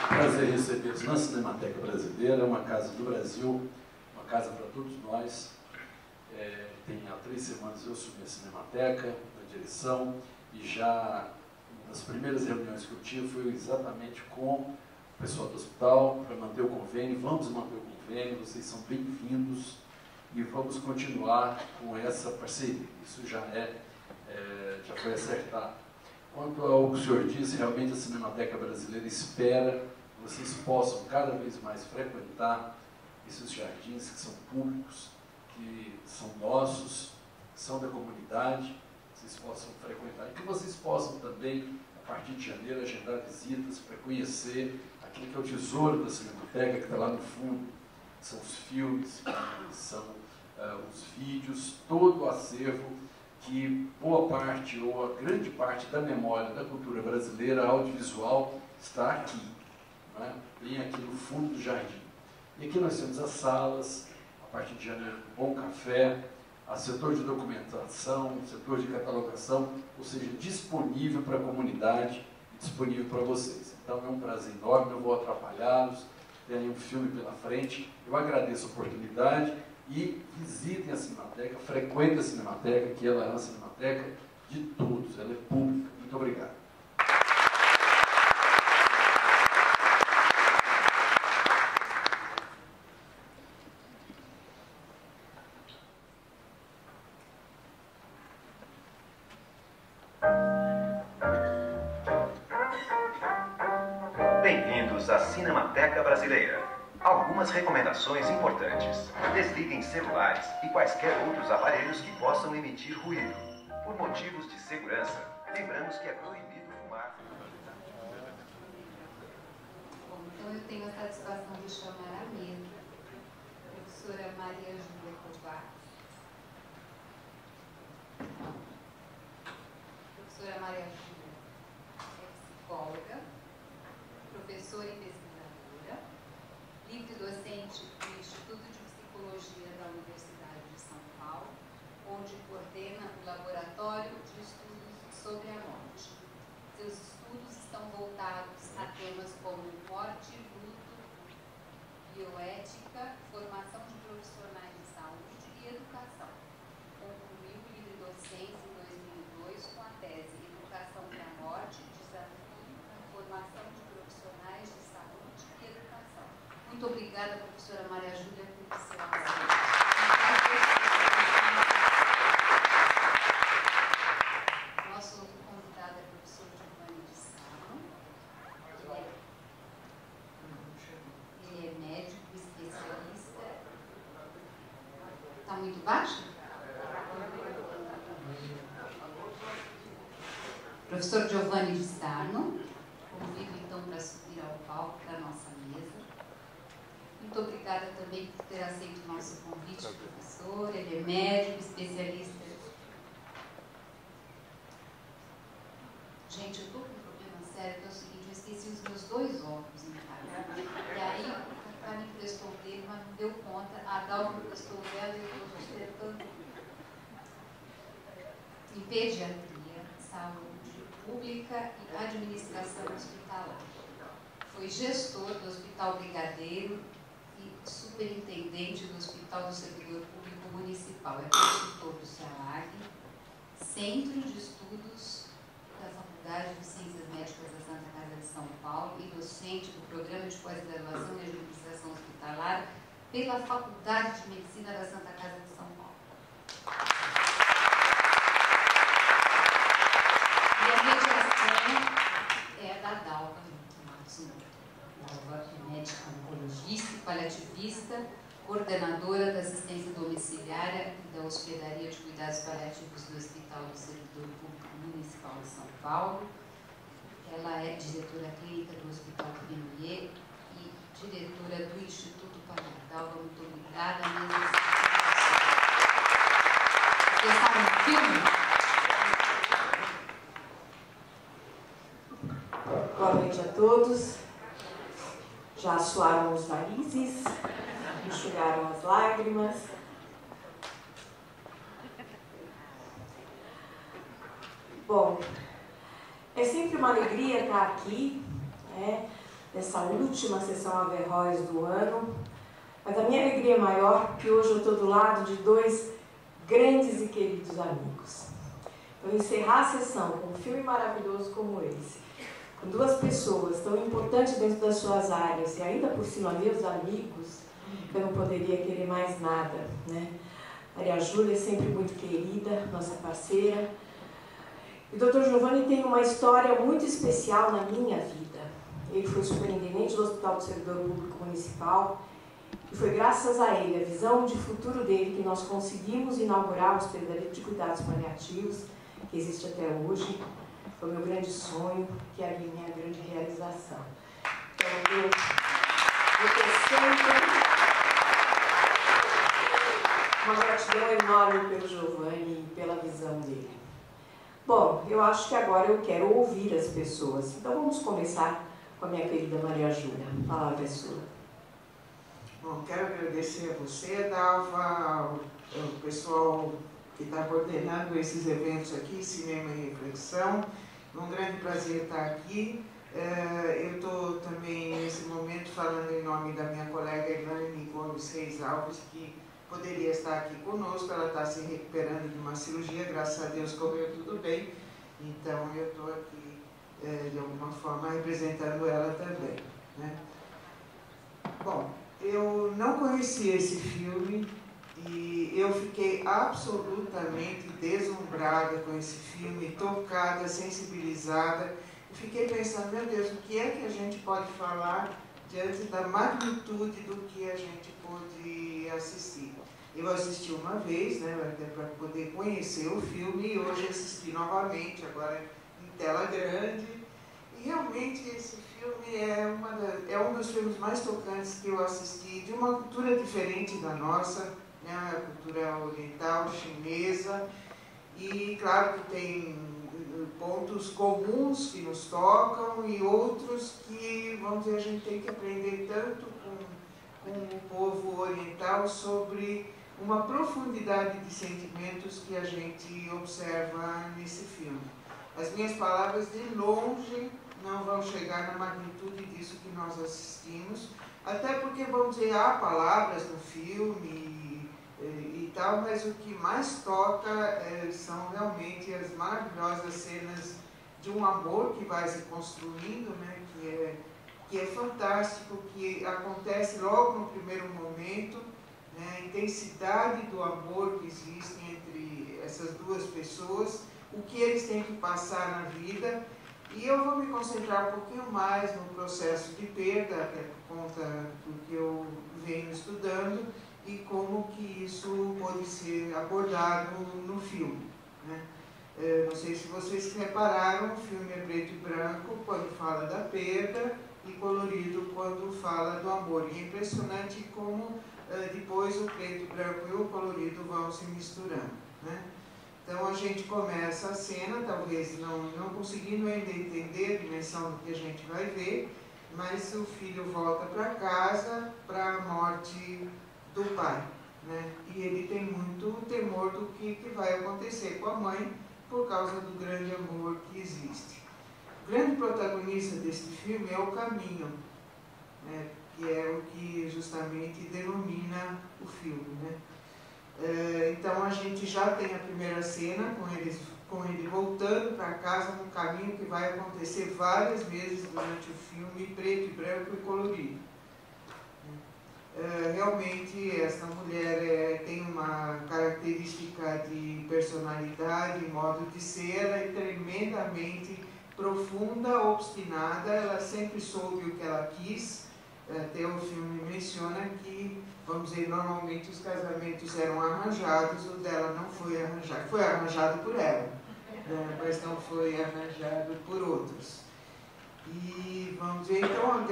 Prazer recebê-los na Cinemateca Brasileira, uma casa do Brasil, uma casa para todos nós. Há 3 semanas eu assumi a Cinemateca, na direção, e já uma das primeiras reuniões que eu tive foi exatamente com o pessoal do hospital, para manter o convênio. Vamos manter o convênio, vocês são bem-vindos e vamos continuar com essa parceria. Isso já foi acertado. Quanto ao que o senhor disse, realmente a Cinemateca Brasileira espera que vocês possam cada vez mais frequentar esses jardins que são públicos, que são nossos, que são da comunidade, que vocês possam frequentar e que vocês possam também, a partir de janeiro, agendar visitas para conhecer aquilo que é o tesouro da Cinemateca, que está lá no fundo. São os filmes, são os vídeos, todo o acervo que boa parte ou a grande parte da memória da cultura brasileira audiovisual está aqui, não é? Bem aqui no fundo do jardim. E aqui nós temos as salas, a partir de janeiro, um bom café, a setor de documentação, setor de catalogação, ou seja, disponível para a comunidade e disponível para vocês. Então é um prazer enorme, não vou atrapalhá-los, tem aí um filme pela frente. Eu agradeço a oportunidade e visitem a Cinemateca, frequentem a Cinemateca, que ela é uma Cinemateca de todos, ela é pública. Muito obrigado. Bem-vindos à Cinemateca Brasileira. Algumas recomendações importantes. Desliguem celulares e quaisquer outros aparelhos que possam emitir ruído. Por motivos de segurança, lembramos que é proibido fumar. Bom, então eu tenho a satisfação de chamar à mesa a professora Maria Júlia Kovács. Professora Maria Júlia é psicóloga, professora e pesquisadora, livre-docente do Instituto de Psicologia da Universidade de São Paulo, onde coordena o Laboratório de Estudos sobre a Morte. Seus estudos estão voltados a temas como morte, luto, bioética, formação de profissionais de saúde e educação. Concluiu o livre-docência em 2002 com a tese Educação para a Morte, Desafio na Formação de Profissionais de Saúde e Educação. Muito obrigada, professora Maria Júlia, por seu apoio. Nosso outro convidado é o professor Giovanni de Sano. Ele é médico, especialista. Está muito baixo? Professor Giovanni de Sarno, convido então para subir ao palco para a nossa mesa. Muito obrigada também por ter aceito o nosso convite, professor. Ele é médico, especialista. Gente, eu estou com um problema sério, que é o seguinte, eu esqueci os meus 2 óculos em casa. E aí, o cara me emprestou dele, mas não deu conta. A Dalma emprestou dela e eu estou tentando. Em pediatria, saúde pública e administração hospitalar. Foi gestor do Hospital Brigadeiro e superintendente do Hospital do Servidor Público Municipal. É consultor do CELAG, Centro de Estudos da Faculdade de Ciências Médicas da Santa Casa de São Paulo e docente do Programa de Pós-Graduação em Administração Hospitalar pela Faculdade de Medicina da Santa Casa de São Paulo. E a mediação é da Dalva Matsumoto. Dalva é médica oncologista e paliativista, coordenadora da assistência domiciliária e da hospedaria de cuidados paliativos do Hospital do Servidor Público Municipal de São Paulo. Ela é diretora clínica do Hospital Pinoyer e diretora do Instituto Dalva, muito obrigada. Vocês sabem o filme? Boa noite a todos. Já suaram os narizes, enxugaram as lágrimas. Bom, é sempre uma alegria estar aqui, né, nessa última sessão Averroes do ano. Mas a minha alegria é maior porque hoje eu estou do lado de dois grandes e queridos amigos. Eu encerrar a sessão com um filme maravilhoso como esse, com duas pessoas tão importantes dentro das suas áreas, e ainda por cima meus amigos, eu não poderia querer mais nada, né? Maria Júlia é sempre muito querida, nossa parceira. E o Dr. Giovanni tem uma história muito especial na minha vida. Ele foi superintendente do Hospital do Servidor Público Municipal, e foi graças a ele, a visão de futuro dele, que nós conseguimos inaugurar o Hospedaria de Cuidados Paliativos, que existe até hoje. Foi o meu grande sonho, que é a minha grande realização. Então, eu ter sempre uma gratidão enorme pelo Giovanni e pela visão dele. Bom, eu acho que agora eu quero ouvir as pessoas. Então, vamos começar com a minha querida Maria Júlia. A palavra é sua. Bom, quero agradecer a você, Dalva, o pessoal que está coordenando esses eventos aqui, Cinema e Reflexão. É um grande prazer estar aqui. Eu estou também, nesse momento, falando em nome da minha colega Elaine Gomes Reis Alves, que poderia estar aqui conosco. Ela está se recuperando de uma cirurgia, graças a Deus correu tudo bem. Então, eu estou aqui, de alguma forma, representando ela também, né? Bom, eu não conhecia esse filme e eu fiquei absolutamente deslumbrada com esse filme, tocada, sensibilizada. E fiquei pensando, meu Deus, o que é que a gente pode falar diante da magnitude do que a gente pôde assistir? Eu assisti uma vez, né, até para poder conhecer o filme, e hoje assisti novamente, agora em tela grande. E realmente esse filme é um dos filmes mais tocantes que eu assisti, de uma cultura diferente da nossa, né, a cultura oriental, chinesa, e claro que tem pontos comuns que nos tocam e outros que, vamos dizer, a gente tem que aprender tanto com o povo oriental sobre uma profundidade de sentimentos que a gente observa nesse filme. As minhas palavras de longe não vão chegar na magnitude disso que nós assistimos, até porque, vamos dizer, há palavras no filme e tal, mas o que mais toca são realmente as maravilhosas cenas de um amor que vai se construindo, né, que é fantástico, que acontece logo no primeiro momento, né, a intensidade do amor que existe entre essas duas pessoas, o que eles têm que passar na vida. E eu vou me concentrar um pouquinho mais no processo de perda, até por conta do que eu venho estudando, e como que isso pode ser abordado no filme, né? Não sei se vocês repararam, o filme é preto e branco quando fala da perda e colorido quando fala do amor. E é impressionante como depois o preto, o branco e o colorido vão se misturando, né? Então a gente começa a cena, talvez não conseguindo ainda entender a dimensão do que a gente vai ver, mas o filho volta para casa para a morte do pai, né? E ele tem muito temor do que vai acontecer com a mãe por causa do grande amor que existe. O grande protagonista desse filme é o caminho, né? Que é o que justamente denomina o filme, né? Então a gente já tem a primeira cena com ele voltando para casa no caminho que vai acontecer várias vezes durante o filme, preto e branco e colorido. Realmente essa mulher tem uma característica de personalidade, modo de ser, ela é tremendamente profunda, obstinada, ela sempre soube o que ela quis. Até o filme menciona que, vamos dizer, normalmente os casamentos eram arranjados, o dela não foi arranjado, foi arranjado por ela, mas não foi arranjado por outros. E, vamos dizer, então o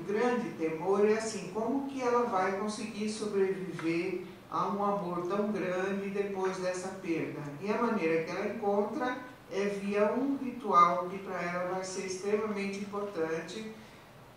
grande temor é assim, como que ela vai conseguir sobreviver a um amor tão grande depois dessa perda? E a maneira que ela encontra é via um ritual que para ela vai ser extremamente importante,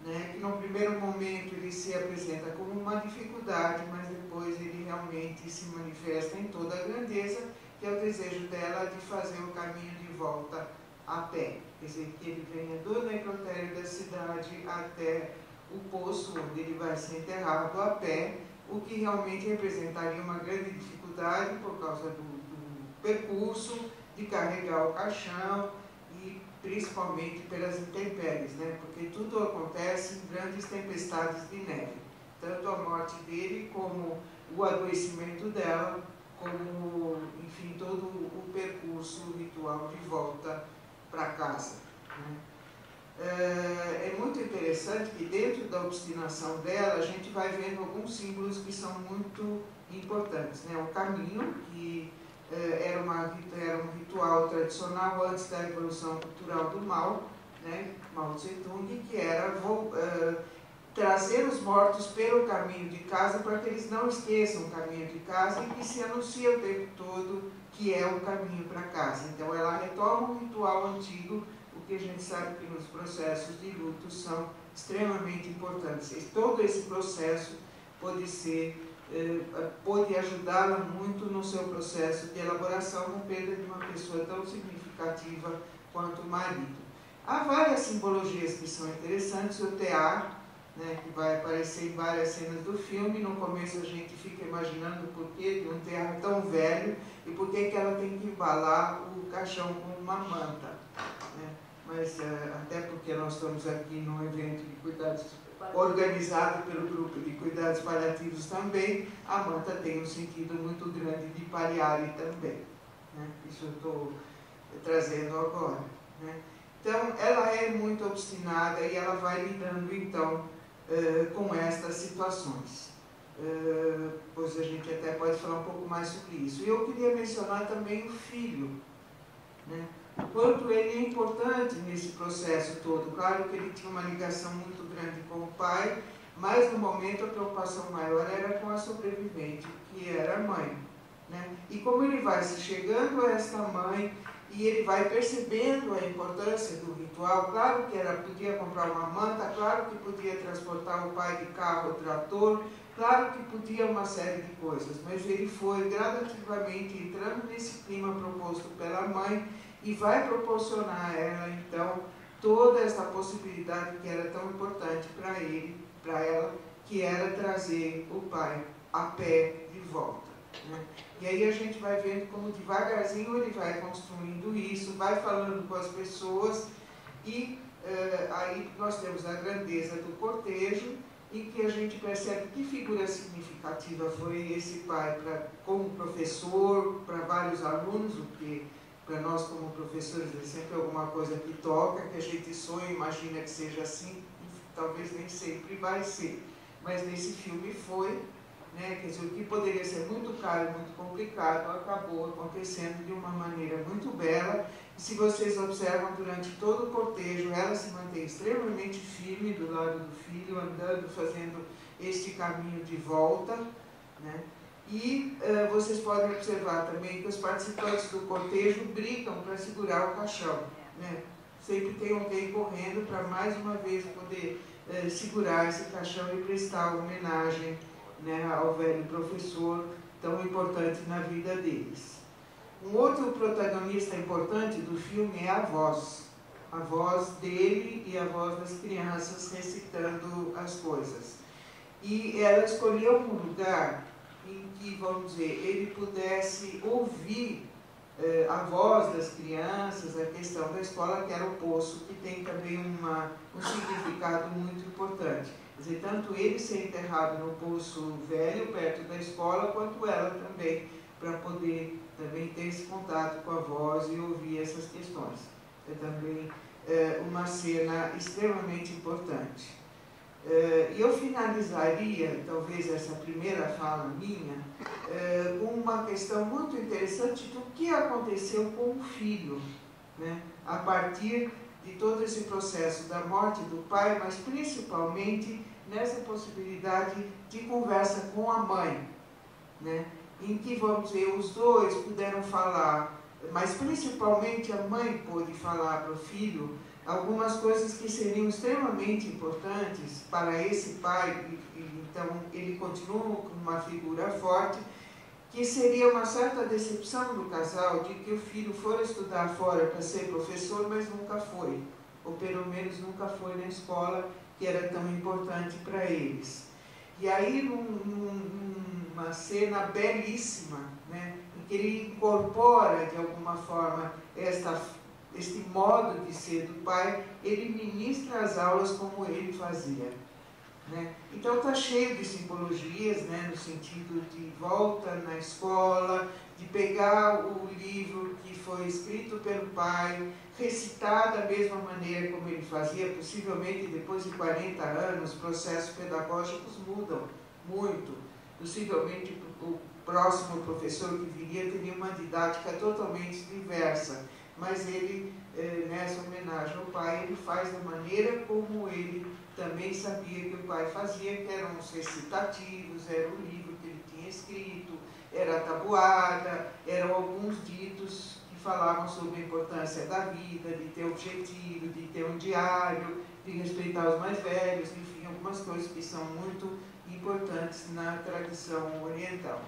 né, que no primeiro momento ele se apresenta como uma dificuldade, mas depois ele realmente se manifesta em toda a grandeza, que é o desejo dela de fazer o caminho de volta a pé. Quer dizer, que ele venha do necrotério da cidade até o poço onde ele vai ser enterrado a pé, o que realmente representaria uma grande dificuldade por causa do percurso, de carregar o caixão e principalmente pelas intempéries, né? Porque tudo acontece em grandes tempestades de neve. Tanto a morte dele como o adoecimento dela, como, enfim, todo o percurso ritual de volta para casa, né? É muito interessante que dentro da obstinação dela a gente vai vendo alguns símbolos que são muito importantes, né? O caminho, que era um ritual tradicional antes da Revolução Cultural do Mao, né? Mao Tse-tung, que era trazer os mortos pelo caminho de casa para que eles não esqueçam o caminho de casa e que se anuncia o tempo todo que é o caminho para casa. Então ela retoma um ritual antigo, o que a gente sabe que nos processos de luto são extremamente importantes. E todo esse processo pode ajudá-la muito no seu processo de elaboração na perda de uma pessoa tão significativa quanto o marido. Há várias simbologias que são interessantes. O tear, né, que vai aparecer em várias cenas do filme. No começo a gente fica imaginando o porquê de um tear tão velho e por que ela tem que embalar o caixão com uma manta, né? Mas até porque nós estamos aqui num evento de cuidados organizado pelo grupo de cuidados paliativos também, a manta tem um sentido muito grande de paliare também, né? Isso eu estou trazendo agora, né? Então ela é muito obstinada e ela vai lidando então com estas situações. Pois a gente até pode falar um pouco mais sobre isso. E eu queria mencionar também o filho, né? O quanto ele é importante nesse processo todo. Claro que ele tinha uma ligação muito grande com o pai, mas no momento a preocupação maior era com a sobrevivente, que era a mãe, né? E como ele vai se chegando a esta mãe e ele vai percebendo a importância do ritual, claro que ela podia comprar uma manta, claro que podia transportar o pai de carro ou trator, claro que podia uma série de coisas, mas ele foi gradativamente entrando nesse clima proposto pela mãe e vai proporcionar a ela, então, toda essa possibilidade que era tão importante para ele, para ela, que era trazer o pai a pé de volta, né? E aí a gente vai vendo como devagarzinho ele vai construindo isso, vai falando com as pessoas e aí nós temos a grandeza do cortejo, em que a gente percebe que figura significativa foi esse pai como professor, para vários alunos, o que para nós como professores é sempre alguma coisa que toca, que a gente sonha, imagina que seja assim, talvez nem sempre vai ser, mas nesse filme foi, né? Quer dizer, o que poderia ser muito caro, muito complicado, acabou acontecendo de uma maneira muito bela. E se vocês observam durante todo o cortejo, ela se mantém extremamente firme do lado do filho, andando, fazendo este caminho de volta, né? E vocês podem observar também que os participantes do cortejo brigam para segurar o caixão, né? Sempre tem alguém correndo para mais uma vez poder segurar esse caixão e prestar homenagem, né, ao velho professor tão importante na vida deles. Um outro protagonista importante do filme é a voz dele e a voz das crianças recitando as coisas. E ela escolheu um lugar em que, vamos dizer, ele pudesse ouvir a voz das crianças, a questão da escola, que era o poço, que tem também um significado muito importante. Quer dizer, tanto ele ser enterrado no poço velho, perto da escola, quanto ela também, para poder também ter esse contato com a voz e ouvir essas questões. É também uma cena extremamente importante. E eu finalizaria, talvez, essa primeira fala minha, com uma questão muito interessante do que aconteceu com o filho, né? A partir de todo esse processo da morte do pai, mas principalmente nessa possibilidade de conversa com a mãe, né? Em que, vamos dizer, os dois puderam falar, mas principalmente a mãe pôde falar para o filho algumas coisas que seriam extremamente importantes para esse pai, e então ele continua com uma figura forte, que seria uma certa decepção do casal de que o filho for estudar fora para ser professor, mas nunca foi, ou pelo menos nunca foi na escola que era tão importante para eles. E aí, numa cena belíssima, né, em que ele incorpora, de alguma forma, este modo de ser do pai, ele ministra as aulas como ele fazia. Né? Então está cheio de simbologias, né, no sentido de volta na escola, de pegar o livro que foi escrito pelo pai, recitar da mesma maneira como ele fazia. Possivelmente depois de 40 anos, os processos pedagógicos mudam muito. Possivelmente o próximo professor que viria teria uma didática totalmente diversa, mas ele, nessa homenagem ao pai, ele faz da maneira como ele também sabia que o pai fazia, que eram os recitativos, era o livro que ele tinha escrito, era a tabuada, eram alguns ditos que falavam sobre a importância da vida, de ter objetivo, de ter um diário, de respeitar os mais velhos, enfim, algumas coisas que são muito importantes na tradição oriental.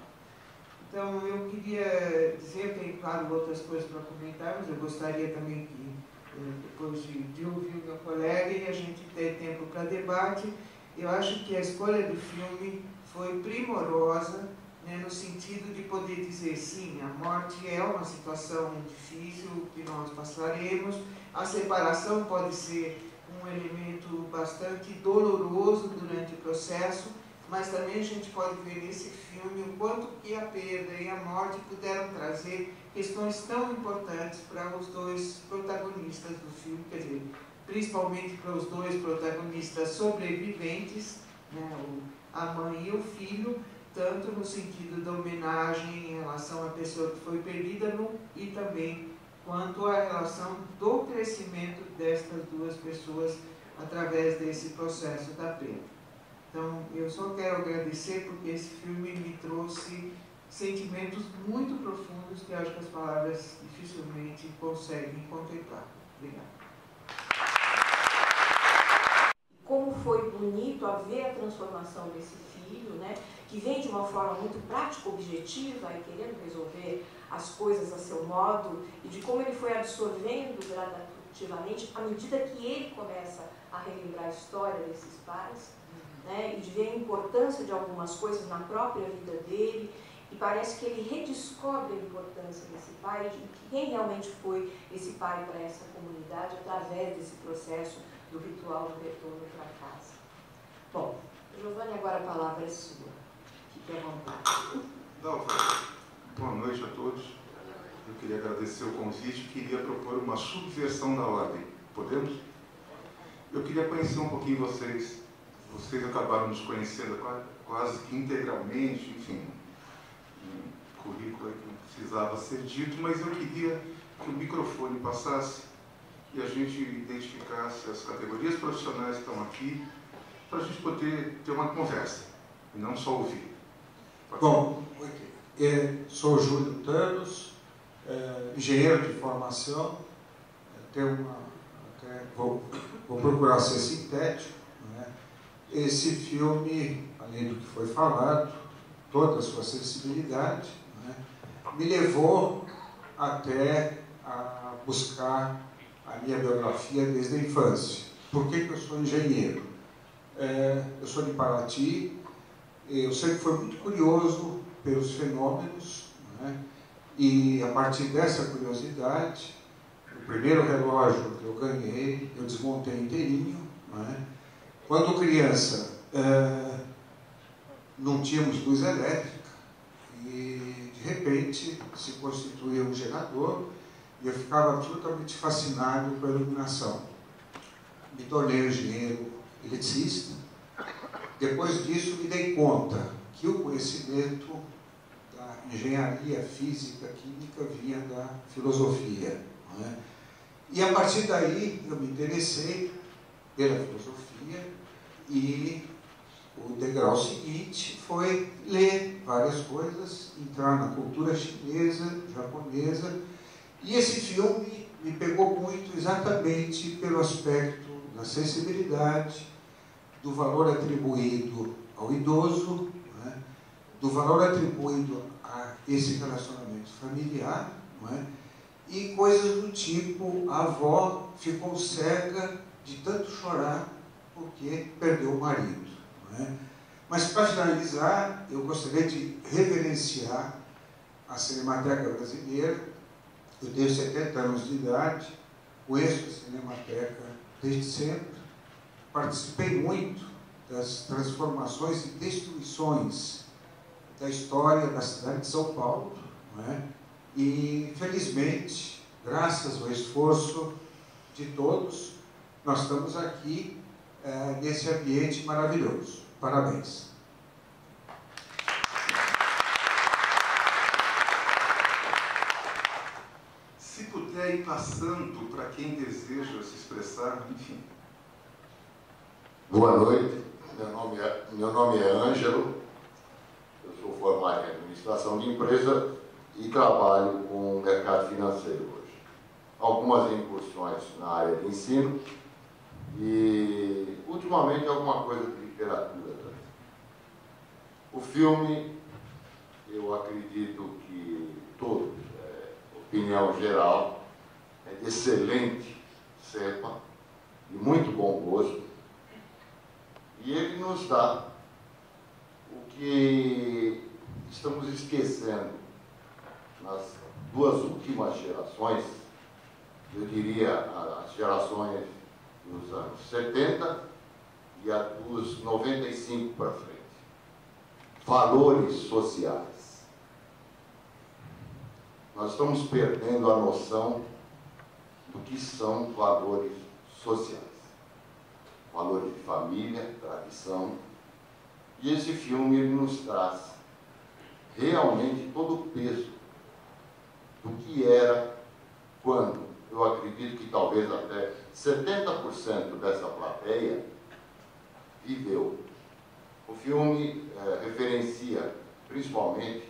Então, eu queria dizer, eu tenho, claro, outras coisas para comentar, mas eu gostaria também que, depois de ouvir o meu colega e a gente ter tempo para debate, eu acho que a escolha do filme foi primorosa, né, no sentido de poder dizer, sim, a morte é uma situação difícil que nós passaremos, a separação pode ser um elemento bastante doloroso durante o processo, mas também a gente pode ver nesse filme o quanto que a perda e a morte puderam trazer questões tão importantes para os dois protagonistas do filme, quer dizer, principalmente para os dois protagonistas sobreviventes, né, a mãe e o filho, tanto no sentido da homenagem em relação à pessoa que foi perdida, e também quanto à relação do crescimento destas duas pessoas através desse processo da perda. Então, eu só quero agradecer porque esse filme me trouxe sentimentos muito profundos que eu acho que as palavras dificilmente conseguem contemplar. Obrigada. Como foi bonito a ver a transformação desse filho, né, que vem de uma forma muito prática, objetiva e querendo resolver as coisas a seu modo, e de como ele foi absorvendo gradativamente à medida que ele começa a relembrar a história desses pais, né, e de ver a importância de algumas coisas na própria vida dele, e parece que ele redescobre a importância desse pai, de quem realmente foi esse pai para essa comunidade através desse processo do ritual do retorno para casa. Bom, Giovanni, agora a palavra é sua. Fique à vontade. Boa noite a todos. Eu queria agradecer o convite e queria propor uma subversão da ordem. Podemos? Eu queria conhecer um pouquinho vocês. Vocês acabaram nos conhecendo quase que integralmente, enfim, um currículo que não precisava ser dito, mas eu queria que o microfone passasse e a gente identificasse as categorias profissionais que estão aqui, para a gente poder ter uma conversa, e não só ouvir. Bom, sou Júlio Thanos, engenheiro de formação, vou procurar ser sintético. Esse filme, além do que foi falado, toda a sua sensibilidade, né, me levou até a buscar a minha biografia desde a infância. Por que eu sou engenheiro? Eu sou de Paraty, eu sempre fui muito curioso pelos fenômenos, né, e a partir dessa curiosidade, o primeiro relógio que eu ganhei, eu desmontei inteirinho, né. Quando criança, não tínhamos luz elétrica e, de repente, se constituía um gerador e eu ficava absolutamente fascinado pela iluminação. Me tornei engenheiro eletricista. Depois disso, me dei conta que o conhecimento da engenharia física, química, vinha da filosofia. Não é? E, a partir daí, eu me interessei pela filosofia e o degrau seguinte foi ler várias coisas, entrar na cultura chinesa, japonesa, e esse filme me pegou muito exatamente pelo aspecto da sensibilidade, do valor atribuído ao idoso, né, do valor atribuído a esse relacionamento familiar, não é? E coisas do tipo, a avó ficou cega de tanto chorar porque perdeu o marido, não é? Mas, para finalizar, eu gostaria de reverenciar a Cinemateca Brasileira. Eu tenho 70 anos de idade, conheço a Cinemateca desde sempre, participei muito das transformações e destruições da história da cidade de São Paulo, não é? E, felizmente, graças ao esforço de todos, nós estamos aqui nesse ambiente maravilhoso. Parabéns. Se puder ir passando para quem deseja se expressar, enfim. Boa noite, meu nome é Ângelo, eu sou formado em administração de empresa e trabalho com o mercado financeiro hoje. Algumas incursões na área de ensino e, ultimamente, alguma coisa de literatura também. O filme, eu acredito que todos, opinião geral, é de excelente cepa, de muito bom gosto, e ele nos dá o que estamos esquecendo nas duas últimas gerações, eu diria as gerações dos anos 70 e a dos 95 para frente. Valores sociais. Nós estamos perdendo a noção do que são valores sociais. Valores de família, tradição. E esse filme ele nos traz realmente todo o peso do que era quando, eu acredito que talvez até 70% dessa plateia viveu. O filme referencia principalmente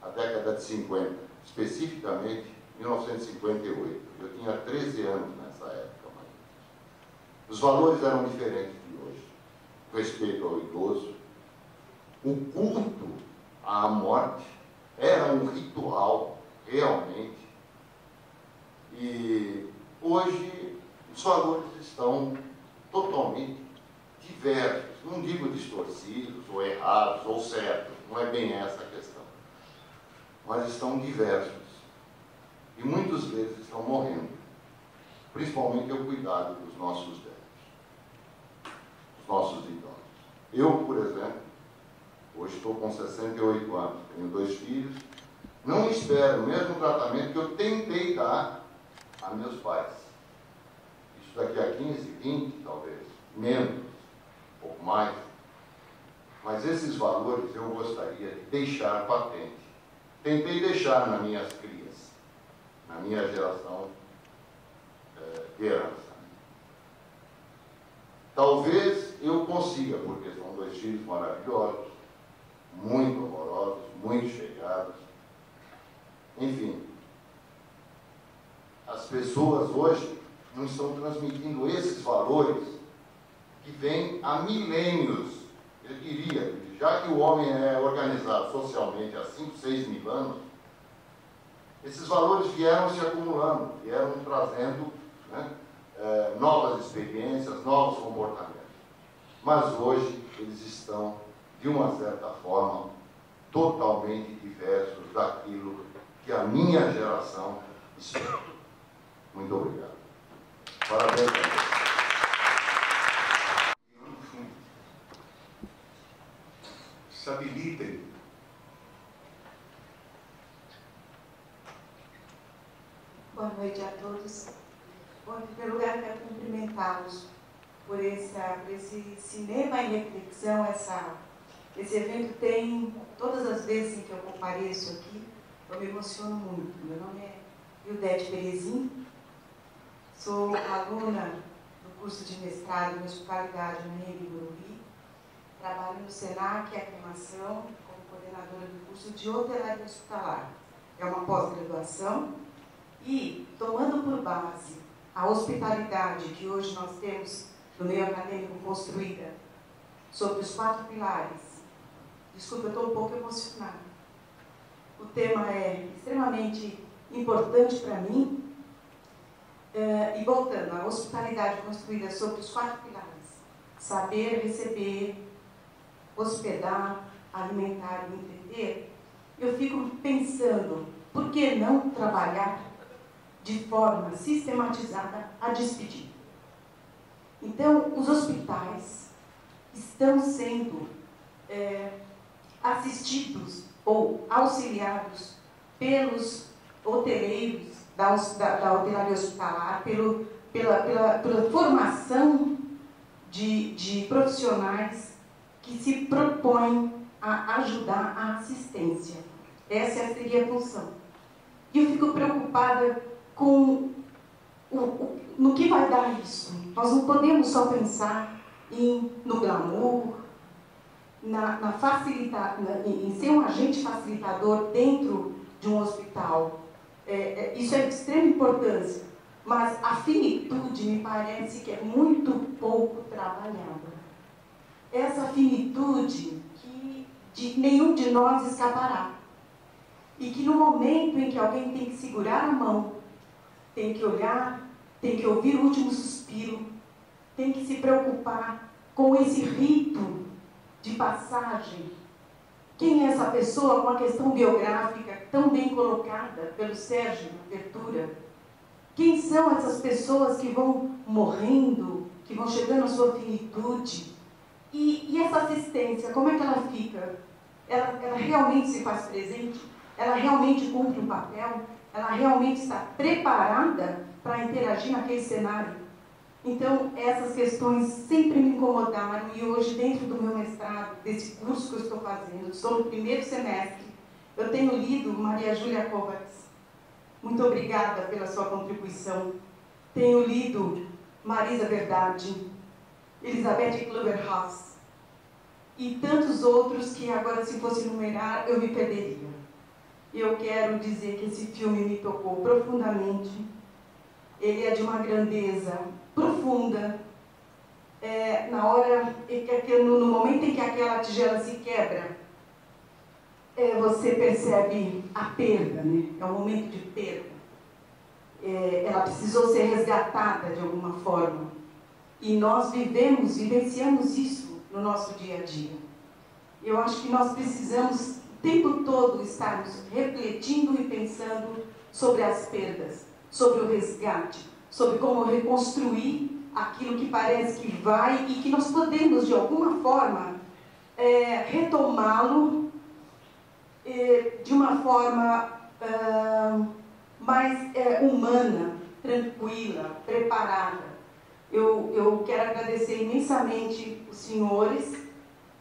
a década de 50, especificamente 1958. Eu tinha 13 anos nessa época. Mas os valores eram diferentes de hoje. O respeito ao idoso, o culto à morte era um ritual realmente. E hoje os valores estão totalmente diversos. Não digo distorcidos, ou errados, ou certos. Não é bem essa a questão. Mas estão diversos. E muitas vezes estão morrendo. Principalmente o cuidado dos nossos velhos. Dos nossos idosos. Eu, por exemplo, hoje estou com 68 anos. Tenho 2 filhos. Não espero o mesmo tratamento que eu tentei dar a meus pais. Isso daqui a 15, 20, talvez. Menos. Um pouco mais, mas esses valores eu gostaria de deixar patente. Tentei deixar nas minhas crias, na minha geração de herança. Talvez eu consiga, porque são 2 filhos maravilhosos, muito amorosos, muito chegados. Enfim, as pessoas hoje não estão transmitindo esses valores que vem há milênios, eu diria, já que o homem é organizado socialmente há 5, 6 mil anos, esses valores vieram se acumulando, vieram trazendo, né, novas experiências, novos comportamentos. Mas hoje eles estão, de uma certa forma, totalmente diversos daquilo que a minha geração espera. Muito obrigado. Parabéns a você. Se habilitem. Boa noite a todos. Bom, em primeiro lugar, quero cumprimentá-los por esse cinema em reflexão. Esse evento tem, todas as vezes em que eu compareço aqui, eu me emociono muito. Meu nome é Ildete Perezin, sou aluna do curso de mestrado em Hospitalidade no Anhembi Morumbi. Trabalho no SENAC, Aclimação, como coordenadora do curso de Hotelaria Hospitalar. É uma pós-graduação e, tomando por base a hospitalidade que hoje nós temos no meio acadêmico construída sobre os 4 pilares. Desculpa, eu estou um pouco emocionada. o tema é extremamente importante para mim. E voltando, a hospitalidade construída sobre os 4 pilares: saber, receber, hospedar, alimentar e entreter. Eu fico pensando, por que não trabalhar de forma sistematizada a despedir? Então, os hospitais estão sendo assistidos ou auxiliados pelos hoteleiros da hotelaria hospitalar, pela formação de profissionais que se propõem a ajudar a assistência. Essa seria a função. E eu fico preocupada com no que vai dar isso. Nós não podemos só pensar no glamour, em ser um agente facilitador dentro de um hospital. Isso é de extrema importância, mas a finitude me parece que é muito pouco trabalhada. Essa finitude que nenhum de nós escapará. E que no momento em que alguém tem que segurar a mão, tem que olhar, tem que ouvir o último suspiro, tem que se preocupar com esse rito de passagem. Quem é essa pessoa com a questão biográfica tão bem colocada pelo Sérgio na abertura? Quem são essas pessoas que vão morrendo, que vão chegando à sua finitude? E essa assistência, como é que ela fica? Ela realmente se faz presente? Ela realmente cumpre um papel? Ela realmente está preparada para interagir naquele cenário? Então, essas questões sempre me incomodaram e hoje, dentro do meu mestrado, desse curso que eu estou fazendo, estou no 1º semestre, eu tenho lido Maria Júlia Kovacs. Muito obrigada pela sua contribuição. Tenho lido Marisa Verdade, Elizabeth Kluber-Ross e tantos outros que agora, se fosse enumerar, eu me perderia. Eu quero dizer que esse filme me tocou profundamente. Ele é de uma grandeza profunda. No momento em que aquela tigela se quebra, você percebe a perda, né? É um momento de perda. Ela precisou ser resgatada de alguma forma. E nós vivenciamos isso no nosso dia a dia. Eu acho que nós precisamos o tempo todo estarmos refletindo e pensando sobre as perdas, sobre o resgate, sobre como reconstruir aquilo que parece que vai e que nós podemos, de alguma forma, retomá-lo de uma forma mais humana, tranquila, preparada. Eu quero agradecer imensamente os senhores,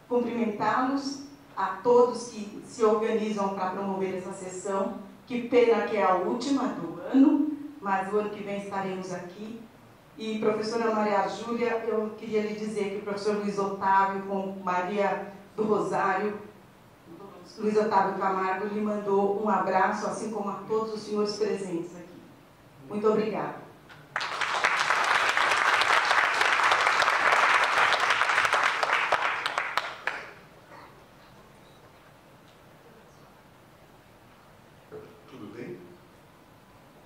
cumprimentá-los, a todos que se organizam para promover essa sessão. Que pena que é a última do ano, mas o ano que vem estaremos aqui. E, professora Maria Júlia, eu queria lhe dizer que o professor Luiz Otávio, com Maria do Rosário, Luiz Otávio Camargo, lhe mandou um abraço, assim como a todos os senhores presentes aqui. Muito obrigada. Tudo bem?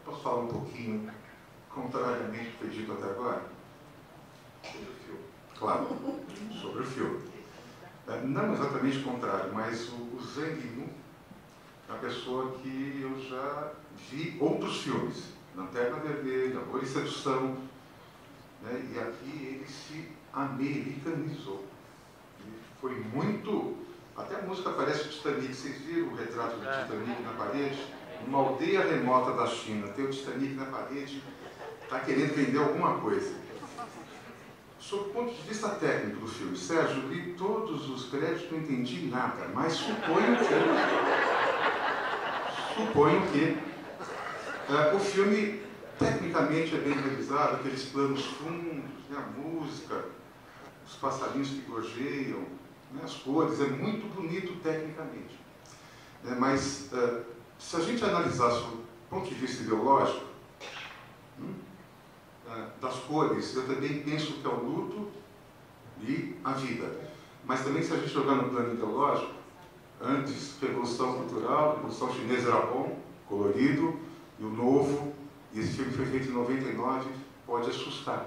Posso falar um pouquinho, contrariamente ao que foi dito até agora? Sobre o filme. Claro, sobre o filme. Não exatamente o contrário, mas o Zhang Yimou é uma pessoa que eu já vi outros filmes. Lanterna Vermelha, Amor e Sedução, né? E aqui ele se americanizou. Ele foi muito... Até a música parece Titanic. Vocês viram o retrato do Titanic na parede? Numa aldeia remota da China, tem o Titanic na parede, está querendo vender alguma coisa. Sob o ponto de vista técnico do filme, Sérgio, li todos os créditos, não entendi nada, mas suponho que o filme tecnicamente é bem realizado, aqueles planos fundos, né, a música, os passarinhos que gorjeiam, né, as cores, é muito bonito tecnicamente. Mas se a gente analisasse do ponto de vista ideológico, das cores, eu também penso que é o luto e a vida. Mas também, se a gente jogar no plano ideológico, Antes, Revolução Cultural, Revolução Chinesa era bom, colorido, e o novo, e esse filme foi feito em 99, pode assustar.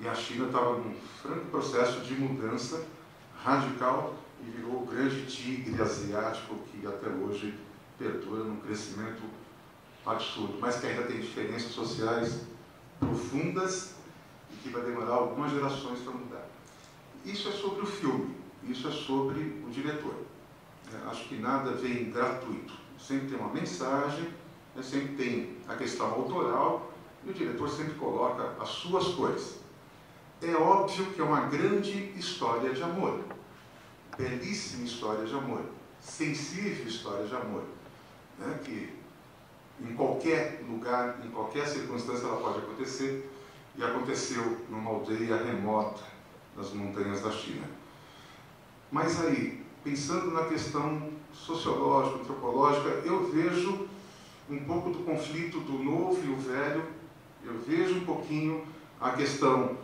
E a China estava num franco processo de mudança radical e virou o grande tigre asiático que até hoje perdura num crescimento absurdo, mas que ainda tem diferenças sociais profundas e que vai demorar algumas gerações para mudar. Isso é sobre o filme, isso é sobre o diretor. Acho que nada vem gratuito. Sempre tem uma mensagem, sempre tem a questão autoral e o diretor sempre coloca as suas cores. É óbvio que é uma grande história de amor, belíssima história de amor, sensível história de amor, né? Que em qualquer lugar, em qualquer circunstância ela pode acontecer, e aconteceu numa aldeia remota nas montanhas da China. Mas aí, pensando na questão sociológica, antropológica, eu vejo um pouco do conflito do novo e o velho, eu vejo um pouquinho a questão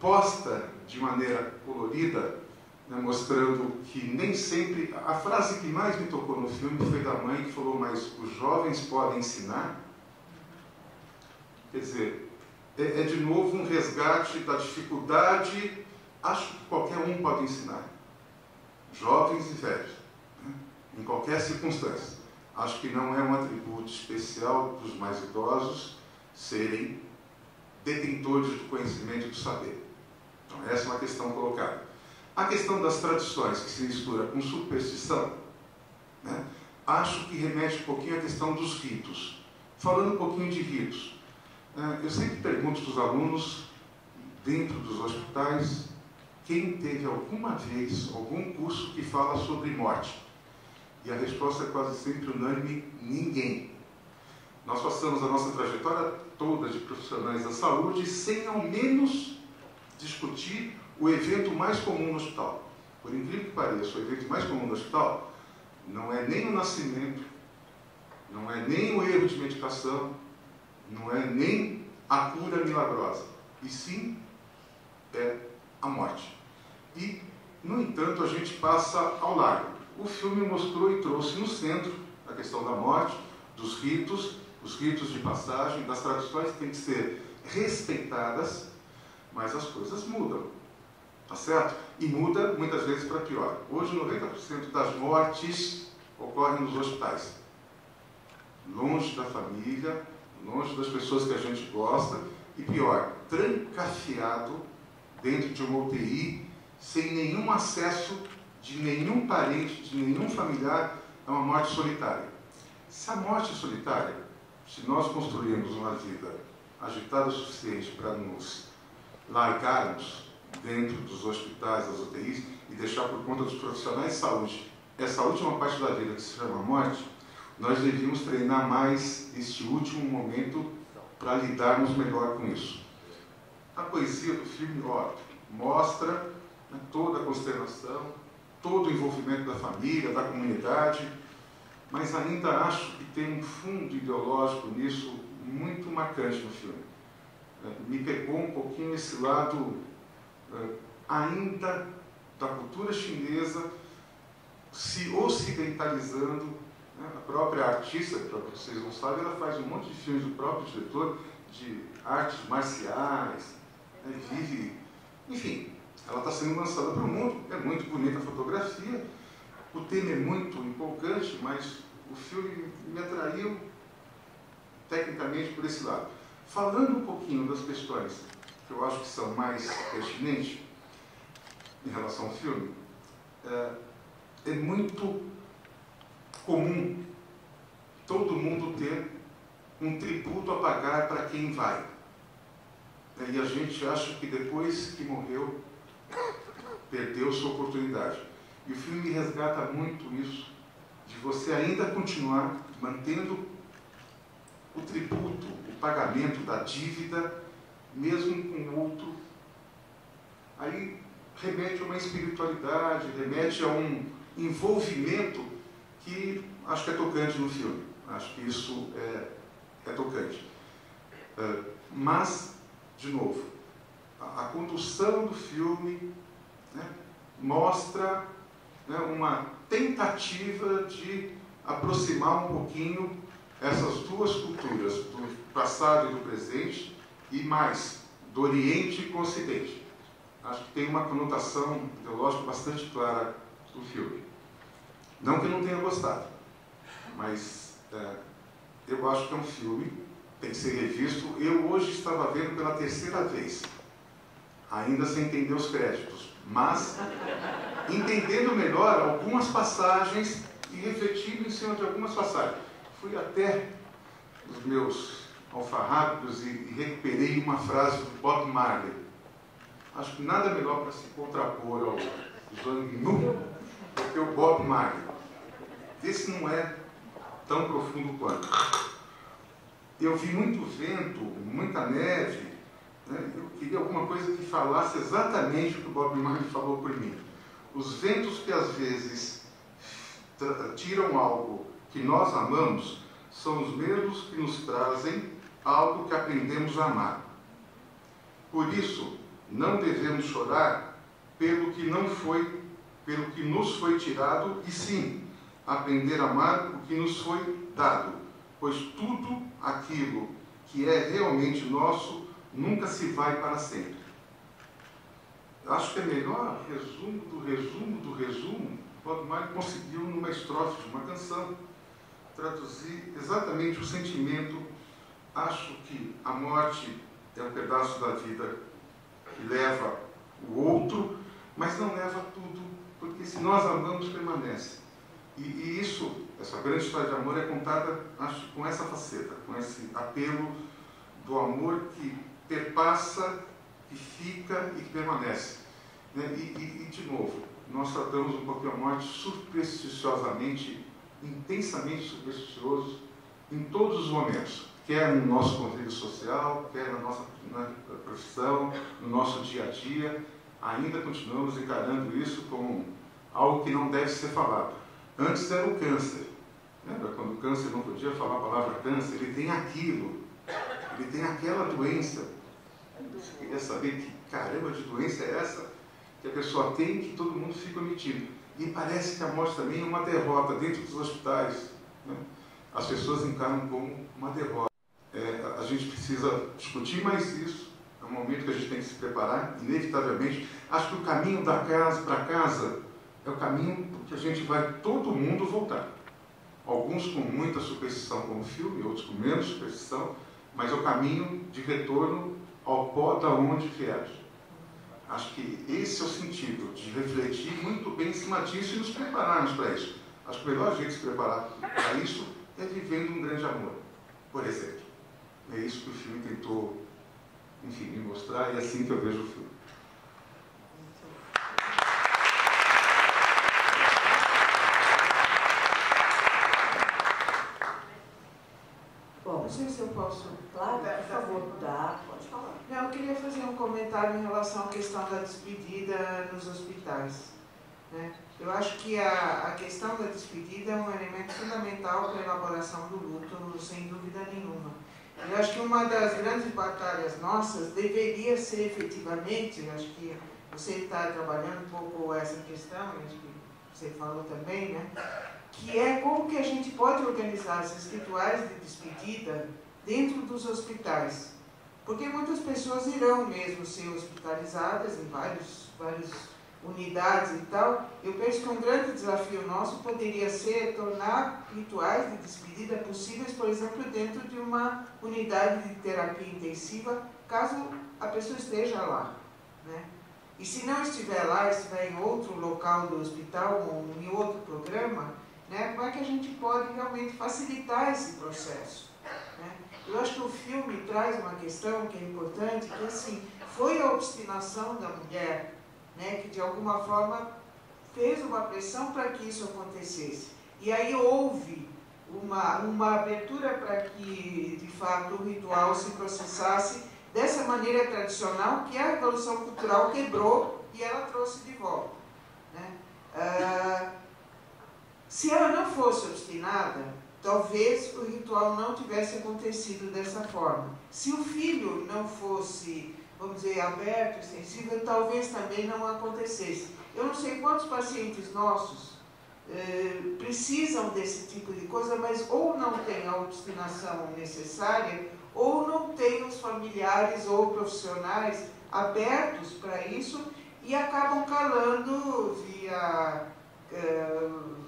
posta de maneira colorida, né, mostrando que nem sempre... A frase que mais me tocou no filme foi da mãe que falou, mas os jovens podem ensinar? Quer dizer, é de novo um resgate da dificuldade. Acho que qualquer um pode ensinar, jovens e velhos, né, em qualquer circunstância. Acho que não é um atributo especial dos mais idosos serem detentores do conhecimento e do saber. Então, essa é uma questão colocada. A questão das tradições, que se mistura com superstição, né, acho que remete um pouquinho à questão dos ritos. Falando um pouquinho de ritos, eu sempre pergunto para os alunos, dentro dos hospitais, quem teve alguma vez algum curso que fala sobre morte? E a resposta é quase sempre unânime: ninguém. Nós passamos a nossa trajetória toda de profissionais da saúde sem ao menos discutir o evento mais comum no hospital. Por incrível que pareça, o evento mais comum no hospital não é nem o nascimento, não é nem o erro de medicação, não é nem a cura milagrosa, e sim é a morte. E, no entanto, a gente passa ao largo. O filme mostrou e trouxe no centro a questão da morte, dos ritos, os ritos de passagem, das tradições que têm que ser respeitadas, mas as coisas mudam, tá certo? E muda muitas vezes para pior. Hoje, 90% das mortes ocorrem nos hospitais, longe da família, longe das pessoas que a gente gosta, e pior, trancafiado dentro de uma UTI, sem nenhum acesso de nenhum parente, de nenhum familiar, é uma morte solitária. Se a morte é solitária, se nós construirmos uma vida agitada o suficiente para nos largarmos dentro dos hospitais, das UTIs, e deixar por conta dos profissionais de saúde essa última parte da vida que se chama morte, nós devíamos treinar mais este último momento para lidarmos melhor com isso. A poesia do filme, óbvio, mostra, né, toda a consternação, todo o envolvimento da família, da comunidade, mas ainda acho que tem um fundo ideológico nisso muito marcante no filme. Me pegou um pouquinho esse lado ainda da cultura chinesa se ocidentalizando, né? A própria artista, para vocês não sabem, ela faz um monte de filmes, o próprio diretor, de artes marciais, né? Vive, enfim, ela está sendo lançada para o mundo, é muito bonita a fotografia, o tema é muito empolgante, mas o filme me atraiu tecnicamente por esse lado. Falando um pouquinho das questões que eu acho que são mais pertinentes em relação ao filme, é muito comum todo mundo ter um tributo a pagar para quem vai. E a gente acha que depois que morreu, perdeu sua oportunidade. E o filme resgata muito isso, de você ainda continuar mantendo o tributo, o pagamento da dívida, mesmo com o outro. Aí remete a uma espiritualidade, remete a um envolvimento que acho que é tocante no filme. Acho que isso é tocante. Mas, de novo, a condução do filme, né, mostra né, uma tentativa de aproximar um pouquinho essas duas culturas, do passado e do presente, e mais, do Oriente com o Ocidente. Acho que tem uma conotação ideológica bastante clara do filme. Não que eu não tenha gostado, mas eu acho que é um filme, tem que ser revisto. Eu hoje estava vendo pela terceira vez, ainda sem entender os créditos, mas entendendo melhor algumas passagens e refletindo em cima de algumas passagens. Fui até os meus alfarrábicos e recuperei uma frase do Bob Marley. Acho que nada melhor para se contrapor ao Zhang Nu do que o Bob Marley. Esse não é tão profundo quanto. Eu vi muito vento, muita neve, né? Eu queria alguma coisa que falasse exatamente o que o Bob Marley falou por mim. Os ventos que às vezes tiram algo que nós amamos são os mesmos que nos trazem algo que aprendemos a amar. Por isso, não devemos chorar pelo que nos foi tirado, e sim aprender a amar o que nos foi dado, pois tudo aquilo que é realmente nosso nunca se vai para sempre. Acho que é melhor resumo do resumo do resumo. Bob Marley conseguiu, numa estrofe de uma canção, traduzir exatamente o sentimento. Acho que a morte é um pedaço da vida que leva o outro, mas não leva tudo, porque se nós amamos, permanece. E isso, essa grande história de amor é contada, acho, com essa faceta, com esse apelo do amor que perpassa, que fica e que permanece. Né? E, de novo, nós tratamos um pouquinho a morte supersticiosamente, intensamente supersticioso, em todos os momentos, quer no nosso convívio social, quer na nossa profissão, no nosso dia a dia. Ainda continuamos encarando isso como algo que não deve ser falado. Antes era o câncer. Lembra quando o câncer não podia falar a palavra câncer? Ele tem aquilo, ele tem aquela doença. Você queria saber que caramba de doença é essa que a pessoa tem, que todo mundo fica omitindo. E parece que a morte também é uma derrota dentro dos hospitais. Né? As pessoas encaram como uma derrota. A gente precisa discutir mais isso. É um momento que a gente tem que se preparar, inevitavelmente. Acho que o caminho da casa para casa é o caminho que a gente vai todo mundo voltar. Alguns com muita superstição como o filme, outros com menos superstição, mas é o caminho de retorno ao pó da onde viemos. Acho que esse é o sentido de refletir muito bem em cima disso e nos prepararmos para isso. Acho que o melhor jeito de se preparar para isso é vivendo um grande amor, por exemplo. É isso que o filme tentou, enfim, me mostrar, e é assim que eu vejo o filme. Bom, não sei se eu posso... Claro, por favor, pode falar. Não, eu queria fazer um comentário em relação à questão da despedida nos hospitais. Né? Eu acho que a questão da despedida é um elemento fundamental para a elaboração do luto, sem dúvida nenhuma. Eu acho que uma das grandes batalhas nossas deveria ser efetivamente, acho que você está trabalhando um pouco essa questão, acho que você falou também, né? Que é como que a gente pode organizar esses rituais de despedida dentro dos hospitais. Porque muitas pessoas irão mesmo ser hospitalizadas em várias unidades e tal. Eu penso que um grande desafio nosso poderia ser tornar rituais de despedida possíveis, por exemplo, dentro de uma unidade de terapia intensiva, caso a pessoa esteja lá. Né? E se não estiver lá, estiver em outro local do hospital ou em outro programa, né, como é que a gente pode realmente facilitar esse processo? Né? Eu acho que o filme traz uma questão que é importante, que assim, foi a obstinação da mulher, né, que de alguma forma fez uma pressão para que isso acontecesse. E aí houve uma abertura para que, de fato, o ritual se processasse dessa maneira tradicional que a Revolução Cultural quebrou e ela trouxe de volta. Né? Se ela não fosse obstinada, talvez o ritual não tivesse acontecido dessa forma. Se o filho não fosse, vamos dizer, aberto e sensível, talvez também não acontecesse. Eu não sei quantos pacientes nossos precisam desse tipo de coisa, mas ou não tem a obstinação necessária, ou não tem os familiares ou profissionais abertos para isso e acabam calando via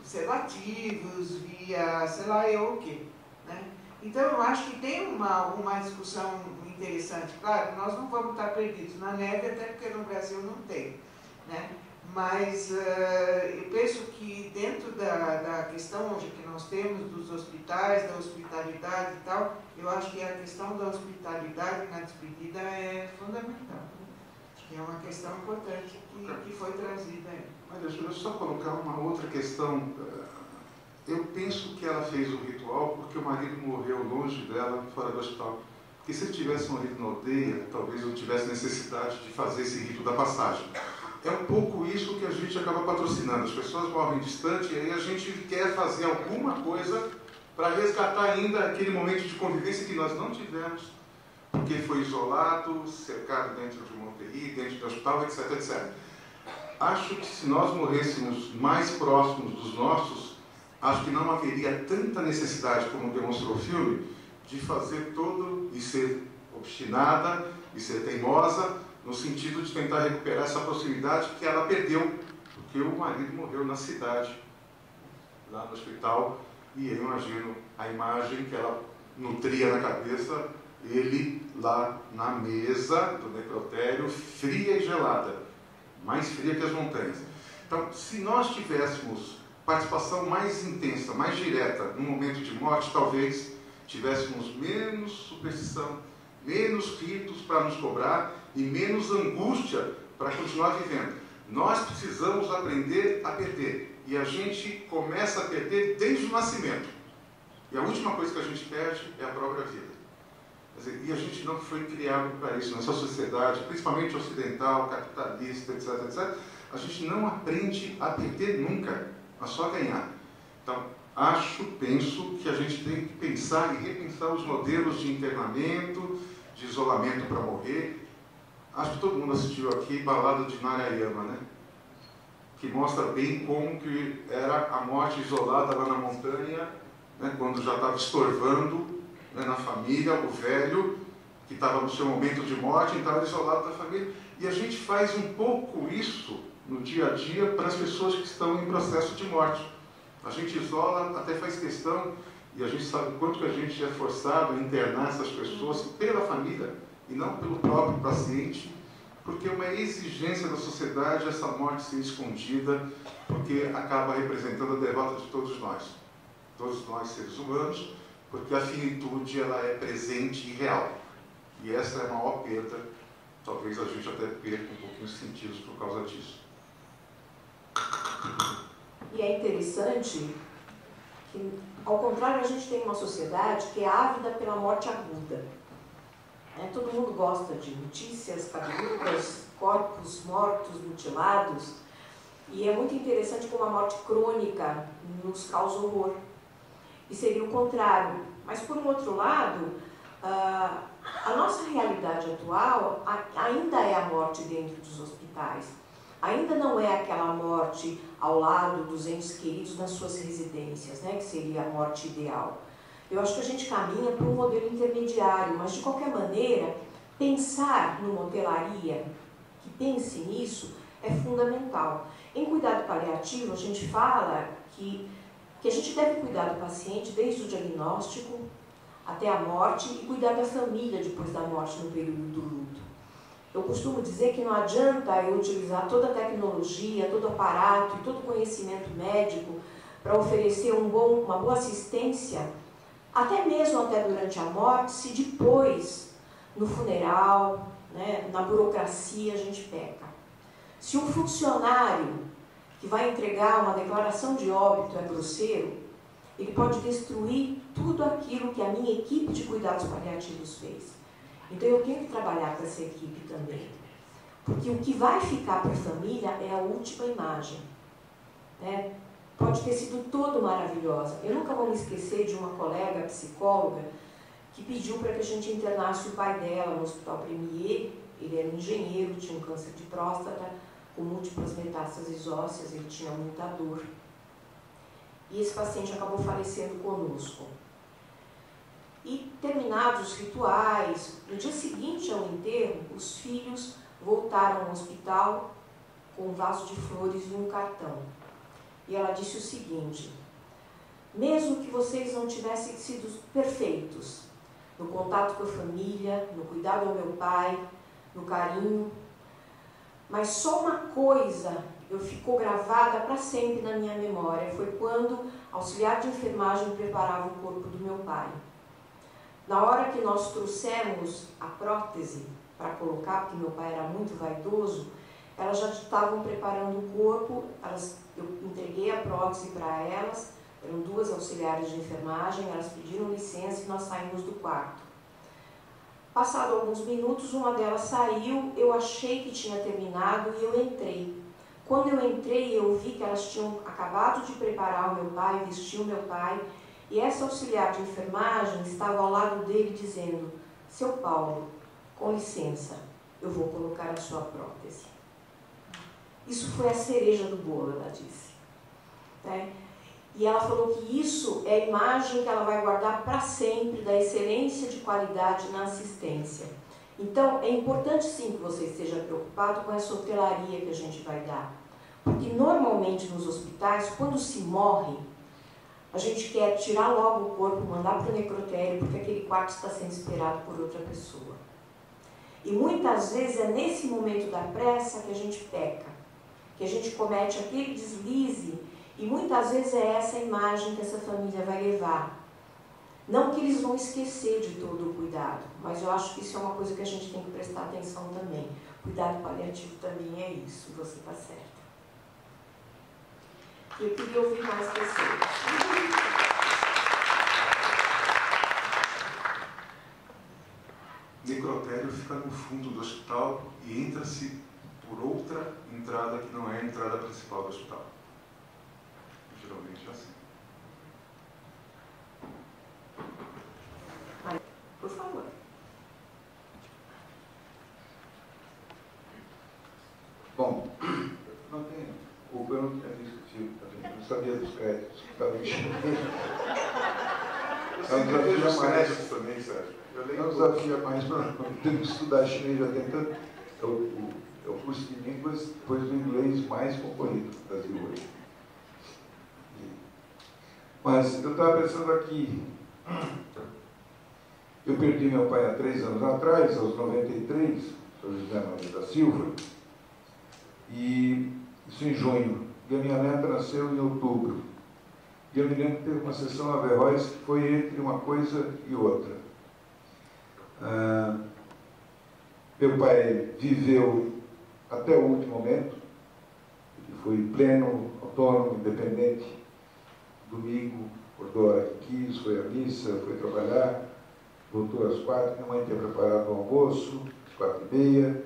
sedativos, via sei lá eu o quê, né? Então eu acho que tem uma discussão interessante. Claro, nós não vamos estar perdidos na neve, até porque no Brasil não tem, né? Mas eu penso que dentro da questão hoje que nós temos dos hospitais, da hospitalidade e tal, eu acho que a questão da hospitalidade na despedida é fundamental. Acho que é uma questão importante que foi trazida aí. Mas deixa eu só colocar uma outra questão. Eu penso que ela fez o ritual porque o marido morreu longe dela, fora do hospital. Porque se ele tivesse morrido na aldeia, talvez eu tivesse necessidade de fazer esse rito da passagem. É um pouco isso que a gente acaba patrocinando. As pessoas morrem distante e aí a gente quer fazer alguma coisa para resgatar ainda aquele momento de convivência que nós não tivemos, porque foi isolado, cercado dentro de uma UTI, dentro do hospital, etc, etc. Acho que se nós morrêssemos mais próximos dos nossos, acho que não haveria tanta necessidade, como demonstrou o filme, de fazer todo e ser obstinada e ser teimosa, no sentido de tentar recuperar essa proximidade que ela perdeu, porque o marido morreu na cidade, lá no hospital, e eu imagino a imagem que ela nutria na cabeça, ele lá na mesa do necrotério, fria e gelada, mais fria que as montanhas. Então, se nós tivéssemos participação mais intensa, mais direta no momento de morte, talvez tivéssemos menos superstição, menos ritos para nos cobrar e menos angústia para continuar vivendo. Nós precisamos aprender a perder. E a gente começa a perder desde o nascimento. E a última coisa que a gente perde é a própria vida. Quer dizer, e a gente não foi criado para isso. Nessa sociedade, principalmente ocidental, capitalista, etc, etc, a gente não aprende a perder nunca, a só ganhar. Então, penso que a gente tem que pensar e repensar os modelos de internamento, de isolamento para morrer. Acho que todo mundo assistiu aqui Balada de Narayama, né? Que mostra bem como que era a morte isolada lá na montanha, né? Quando já estava estorvando, né, na família, o velho, que estava no seu momento de morte, estava isolado da família. E a gente faz um pouco isso no dia a dia para as pessoas que estão em processo de morte. A gente isola, até faz questão, e a gente sabe quanto que a gente é forçado a internar essas pessoas pela família, e não pelo próprio paciente, porque é uma exigência da sociedade essa morte ser escondida, porque acaba representando a derrota de todos nós seres humanos, porque a finitude ela é presente e real, e essa é a maior perda. Talvez a gente até perca um pouquinho os sentidos por causa disso. E é interessante que, ao contrário, a gente tem uma sociedade que é ávida pela morte aguda. Todo mundo gosta de notícias cabeludas, corpos mortos, mutilados, e é muito interessante como a morte crônica nos causa horror. E seria o contrário. Mas, por um outro lado, a nossa realidade atual ainda é a morte dentro dos hospitais. Ainda não é aquela morte ao lado dos entes queridos nas suas residências, né, que seria a morte ideal. Eu acho que a gente caminha para um modelo intermediário, mas de qualquer maneira, pensar numa hotelaria que pense nisso é fundamental. Em cuidado paliativo, a gente fala que a gente deve cuidar do paciente desde o diagnóstico até a morte e cuidar da família depois da morte no período do luto. Eu costumo dizer que não adianta eu utilizar toda a tecnologia, todo o aparato e todo o conhecimento médico para oferecer uma boa assistência, até mesmo até durante a morte, se depois, no funeral, né, na burocracia, a gente peca. Se um funcionário que vai entregar uma declaração de óbito é grosseiro, ele pode destruir tudo aquilo que a minha equipe de cuidados paliativos fez. Então eu tenho que trabalhar com essa equipe também. Porque o que vai ficar para a família é a última imagem. Né? Pode ter sido todo maravilhosa. Eu nunca vou me esquecer de uma colega psicóloga que pediu para que a gente internasse o pai dela no Hospital Premier Ele era engenheiro, tinha um câncer de próstata, com múltiplas metástases ósseas, ele tinha muita dor. E esse paciente acabou falecendo conosco. E terminados os rituais, no dia seguinte ao enterro, os filhos voltaram ao hospital com um vaso de flores e um cartão. E ela disse o seguinte: mesmo que vocês não tivessem sido perfeitos no contato com a família, no cuidado ao meu pai, no carinho, mas só uma coisa ficou gravada para sempre na minha memória, foi quando auxiliar de enfermagem preparava o corpo do meu pai. Na hora que nós trouxemos a prótese para colocar, porque meu pai era muito vaidoso, elas já estavam preparando o corpo, eu entreguei a prótese para elas, eram 2 auxiliares de enfermagem, elas pediram licença e nós saímos do quarto. Passado alguns minutos, uma delas saiu, eu achei que tinha terminado e eu entrei. Quando eu entrei, eu vi que elas tinham acabado de preparar o meu pai, vestir o meu pai, e essa auxiliar de enfermagem estava ao lado dele dizendo: seu Paulo, com licença, eu vou colocar a sua prótese. Isso foi a cereja do bolo, ela disse. E ela falou que isso é a imagem que ela vai guardar para sempre da excelência de qualidade na assistência. Então, é importante sim que você esteja preocupado com essa hotelaria que a gente vai dar. Porque normalmente nos hospitais, quando se morre, a gente quer tirar logo o corpo, mandar para o necrotério, porque aquele quarto está sendo esperado por outra pessoa. E muitas vezes é nesse momento da pressa que a gente peca, que a gente comete aquele deslize, e muitas vezes é essa imagem que essa família vai levar. Não que eles vão esquecer de todo o cuidado, mas eu acho que isso é uma coisa que a gente tem que prestar atenção também. Cuidado paliativo também é isso, você está certa. Eu queria ouvir mais pessoas. O necrotério fica no fundo do hospital e entra-se por outra entrada que não é a entrada principal do hospital. Geralmente é assim. Por favor. Bom, não tem. Eu não tinha visto o filme também, não sabia dos créditos que estavam enchendo. Eu sempre vejo os créditos também, Sérgio. Não desafia mais para ter que estudar chinês, já tentando. É o curso de línguas, depois do inglês mais concorrido do Brasil hoje. Mas eu estava pensando aqui, eu perdi meu pai há 3 anos atrás, aos 93, Sr. José Maria da Silva, e isso em junho, e a minha neta nasceu em outubro. E eu me lembro que teve uma sessão na Averroes que foi entre uma coisa e outra. Meu pai viveu até o último momento, ele foi pleno, autônomo, independente. Domingo, acordou a hora que quis, foi à missa, foi trabalhar, voltou às 4, minha mãe tinha preparado o almoço, às 4h30,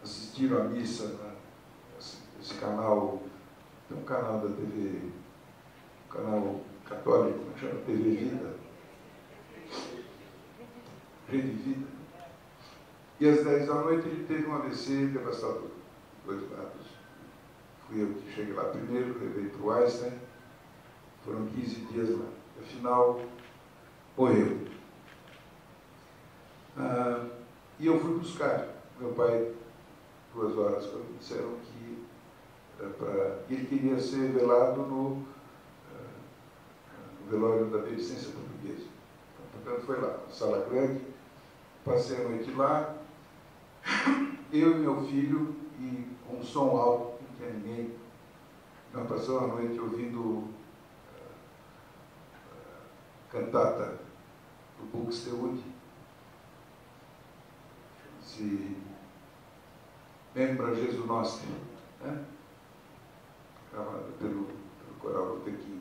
assistiram à missa nesse canal, tem um canal da TV, um canal católico, que chama TV Vida, Rede Vida. E às 10 da noite ele teve um AVC devastador, 2 lados. Fui eu que cheguei lá primeiro, levei para o Einstein. Foram 15 dias lá. Afinal, morreu. E eu fui buscar meu pai 2 horas, quando me disseram que ele queria ser velado no velório da Beneficência Portuguesa. Então, portanto, foi lá, na sala grande, passei a noite lá, eu e meu filho, e com um som alto, não tinha ninguém. Nós passamos a noite ouvindo cantata do Buxtehude, se Membra Jesus Nostro, né? Gravada pelo coral Botequim.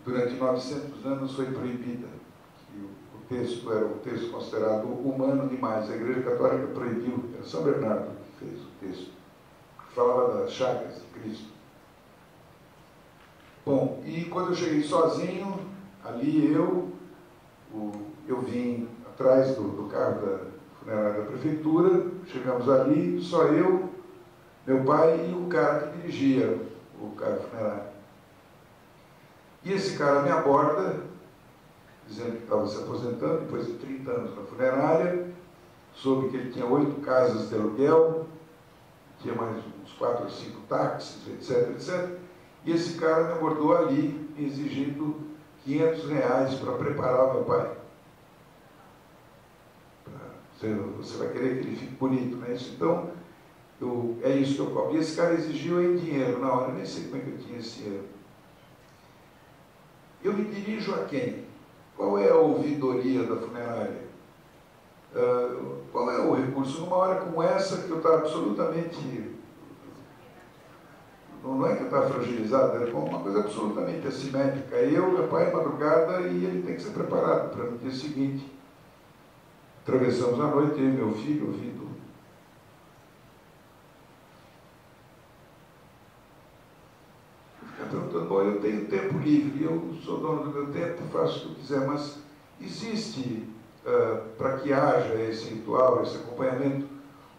Durante 900 anos foi proibida. E o texto era um texto considerado humano demais. A Igreja Católica proibiu. Era São Bernardo que fez o texto, que falava das chagas de Cristo. Bom, e quando eu cheguei sozinho, ali eu vim atrás do carro funerária da prefeitura, chegamos ali, só eu, meu pai e o cara que dirigia o carro funerário. E esse cara me aborda, dizendo que estava se aposentando depois de 30 anos na funerária, soube que ele tinha 8 casas de aluguel, tinha mais uns 4 ou 5 táxis, etc, etc. E esse cara me abordou ali, exigindo R$500 para preparar o meu pai. Você vai querer que ele fique bonito, não é isso? Então, é isso que eu cobro. E esse cara exigiu em dinheiro na hora, eu nem sei como é que eu tinha esse dinheiro. Eu me dirijo a quem? Qual é a ouvidoria da funerária? Qual é o recurso? Numa hora como essa, que eu estava absolutamente... Não é que eu estava fragilizado, era uma coisa absolutamente assimétrica. Eu, meu pai, madrugada, e ele tem que ser preparado para no dia seguinte. Atravessamos a noite, eu e meu filho, ouvindo. Fica perguntando, bom, eu tenho tempo livre, eu sou dono do meu tempo, faço o que eu quiser, mas existe, para que haja esse ritual, esse acompanhamento,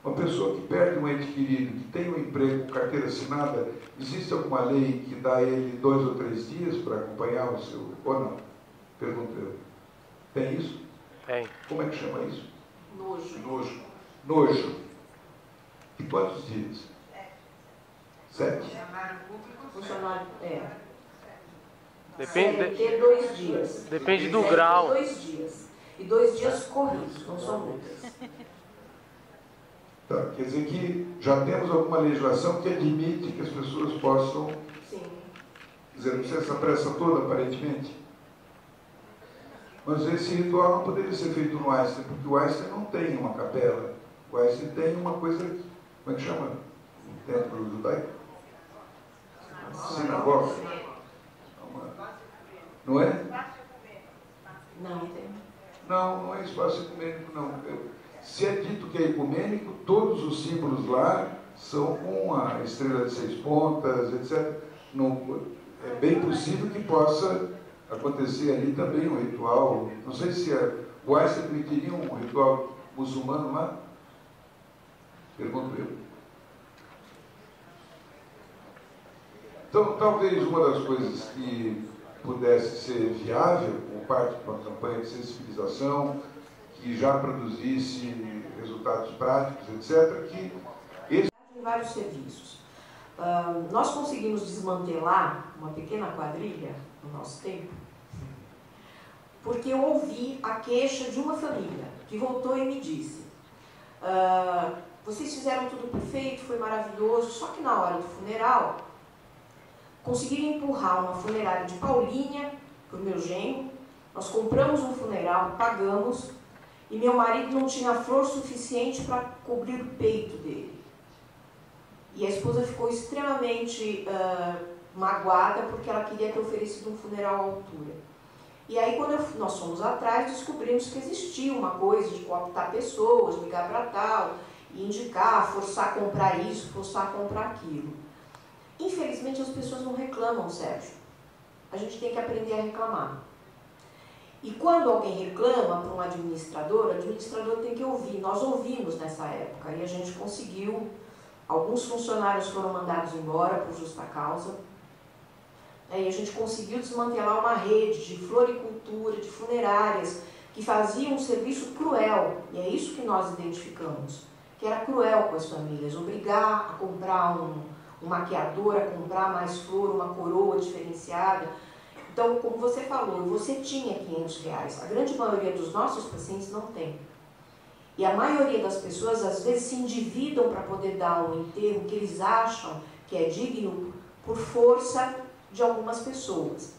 uma pessoa que perde um ente querido, que tem um emprego com carteira assinada, existe alguma lei que dá a ele 2 ou 3 dias para acompanhar o seu... Ou não? Pergunto eu. Tem isso? Tem. Como é que chama isso? Nojo. Nojo. E quantos dias? 7? Funcionário, Depende, ter 2 dias. depende do grau. 2 dias. E 2 dias corridos, não são multas. Tá, quer dizer que já temos alguma legislação que admite que as pessoas possam... Sim. Quer dizer, não precisa essa pressa toda, aparentemente. Mas esse ritual não poderia ser feito no Einstein, porque o Einstein não tem uma capela. O Einstein tem uma coisa, como é que chama? Um templo judaico? Sinagoga. Não é? Não, tem. Não é espaço ecumênico, não. Se é dito que é ecumênico, todos os símbolos lá são com a estrela de 6 pontas, etc. Não, é bem possível que possa acontecer ali também um ritual. Não sei se o Einstein permitiria um ritual muçulmano lá? Pergunto eu. Então, talvez uma das coisas que pudesse ser viável, como parte de uma campanha de sensibilização, que já produzisse resultados práticos, etc., que esse... Em vários serviços. Nós conseguimos desmantelar uma pequena quadrilha no nosso tempo, porque eu ouvi a queixa de uma família que voltou e me disse: vocês fizeram tudo perfeito, foi maravilhoso, só que na hora do funeral conseguiram empurrar uma funerária de Paulinha para o meu genro, nós compramos um funeral, pagamos, e meu marido não tinha flor suficiente para cobrir o peito dele. E a esposa ficou extremamente magoada porque ela queria ter oferecido um funeral à altura. E aí, quando nós fomos atrás, descobrimos que existia uma coisa de cooptar pessoas, ligar para tal, e indicar, forçar a comprar isso, forçar a comprar aquilo. Infelizmente, as pessoas não reclamam, Sérgio. A gente tem que aprender a reclamar. E quando alguém reclama para um administrador, o administrador tem que ouvir. Nós ouvimos nessa época e a gente conseguiu. Alguns funcionários foram mandados embora por justa causa. E a gente conseguiu desmantelar uma rede de floricultura, de funerárias, que faziam um serviço cruel. E é isso que nós identificamos, que era cruel com as famílias. Obrigar a comprar um maquiador, a comprar mais flor, uma coroa diferenciada. Então, como você falou, você tinha R$500. A grande maioria dos nossos pacientes não tem. E a maioria das pessoas, às vezes, se endividam para poder dar um enterro que eles acham que é digno por força de algumas pessoas.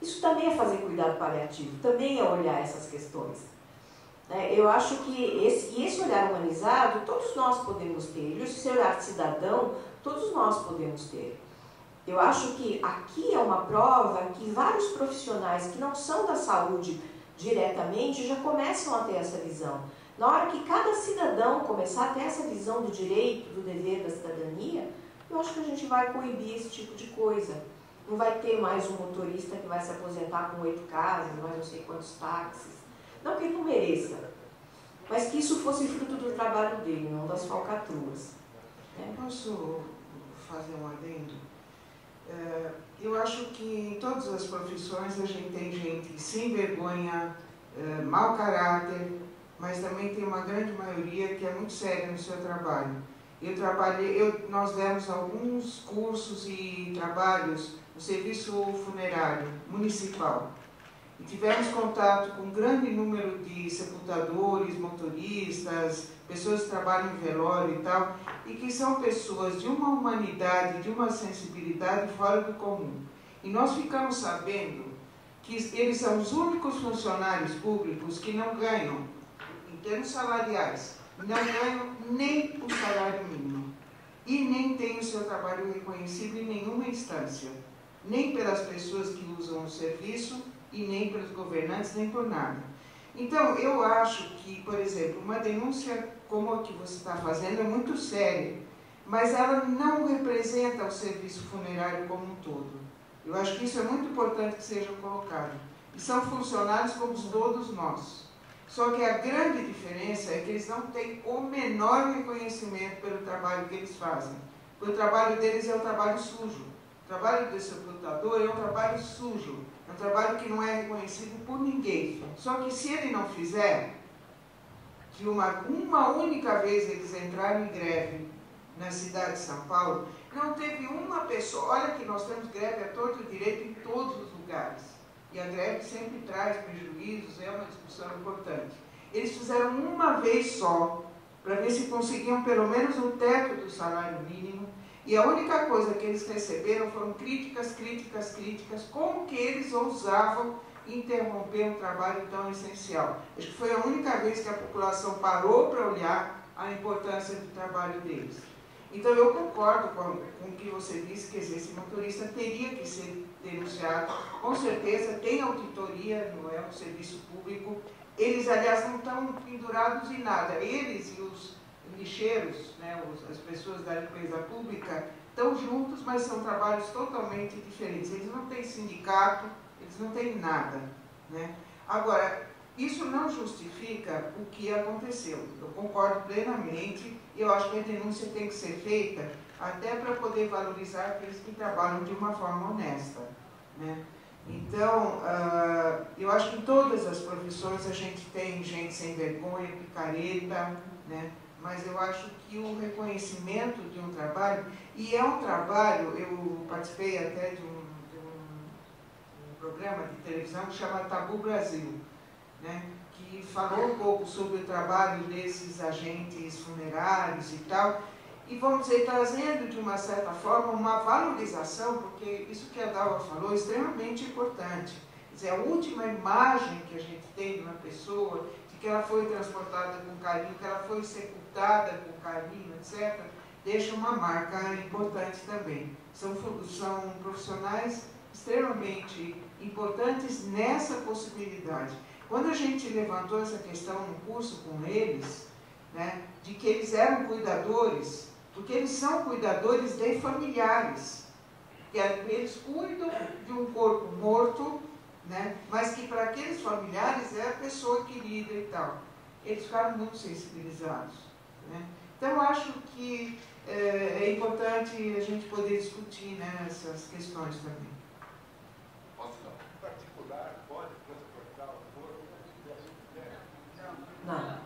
Isso também é fazer cuidado paliativo, também é olhar essas questões. Eu acho que esse olhar humanizado, todos nós podemos ter. E esse olhar cidadão, todos nós podemos ter. Eu acho que aqui é uma prova que vários profissionais que não são da saúde diretamente já começam a ter essa visão. Na hora que cada cidadão começar a ter essa visão do direito, do dever, da cidadania, eu acho que a gente vai coibir esse tipo de coisa. Não vai ter mais um motorista que vai se aposentar com 8 casas, mais não sei quantos táxis. Não que ele não mereça, mas que isso fosse fruto do trabalho dele, não das falcatruas. Posso fazer um adendo? Eu acho que em todas as profissões a gente tem gente sem vergonha, mau caráter, mas também tem uma grande maioria que é muito séria no seu trabalho. Nós demos alguns cursos e trabalhos no serviço funerário municipal. E tivemos contato com um grande número de sepultadores, motoristas, pessoas que trabalham em velório e tal, e que são pessoas de uma humanidade, de uma sensibilidade fora do comum. E nós ficamos sabendo que eles são os únicos funcionários públicos que não ganham, em termos salariais, não ganham nem o salário mínimo. E nem têm o seu trabalho reconhecido em nenhuma instância. Nem pelas pessoas que usam o serviço, e nem pelos governantes, nem por nada. Então, eu acho que, por exemplo, uma denúncia como a que você está fazendo é muito séria, mas ela não representa o serviço funerário como um todo. Eu acho que isso é muito importante que seja colocado. E são funcionários como todos nós. Só que a grande diferença é que eles não têm o menor reconhecimento pelo trabalho que eles fazem. O trabalho deles é um trabalho sujo. O trabalho do sepultador é um trabalho sujo. É um trabalho que não é reconhecido por ninguém. Só que se ele não fizer, que uma única vez eles entraram em greve na cidade de São Paulo, não teve uma pessoa. Olha que nós temos greve a torto e direito em todos os lugares. E a greve sempre traz prejuízos, é uma discussão importante. Eles fizeram uma vez só, para ver se conseguiam pelo menos o teto do salário mínimo, e a única coisa que eles receberam foram críticas, como que eles ousavam interromper um trabalho tão essencial. Acho que foi a única vez que a população parou para olhar a importância do trabalho deles. Então, eu concordo com o que você disse, que esse motorista teria que ser denunciado. Com certeza, tem auditoria, não é um serviço público. Eles, aliás, não estão pendurados em nada. Eles e os lixeiros, né, as pessoas da limpeza pública, estão juntos, mas são trabalhos totalmente diferentes. Eles não têm sindicato, eles não têm nada. Né? Agora, isso não justifica o que aconteceu. Eu concordo plenamente e eu acho que a denúncia tem que ser feita até para poder valorizar aqueles que trabalham de uma forma honesta. Né? Então, eu acho que em todas as profissões a gente tem gente sem vergonha, picareta, né? Mas eu acho que o reconhecimento de um trabalho, e é um trabalho, eu participei até de um programa de televisão que chama Tabu Brasil, né, que falou um pouco sobre o trabalho desses agentes funerários e tal, e vamos dizer, trazendo de uma certa forma uma valorização, porque isso que a Dalva falou é extremamente importante. Quer dizer, a última imagem que a gente tem de uma pessoa, de que ela foi transportada com carinho, que ela foi sepultada com carinho, etc., deixa uma marca importante também. São profissionais extremamente importantes nessa possibilidade. Quando a gente levantou essa questão no curso com eles, né, de que eles eram cuidadores, porque eles são cuidadores de familiares, que eles cuidam de um corpo morto, né, mas que para aqueles familiares é a pessoa querida e tal. Eles ficaram muito sensibilizados. Né? Então, eu acho que é importante a gente poder discutir, né, essas questões também. Posso não? Em particular, pode transportar o corpo? Não.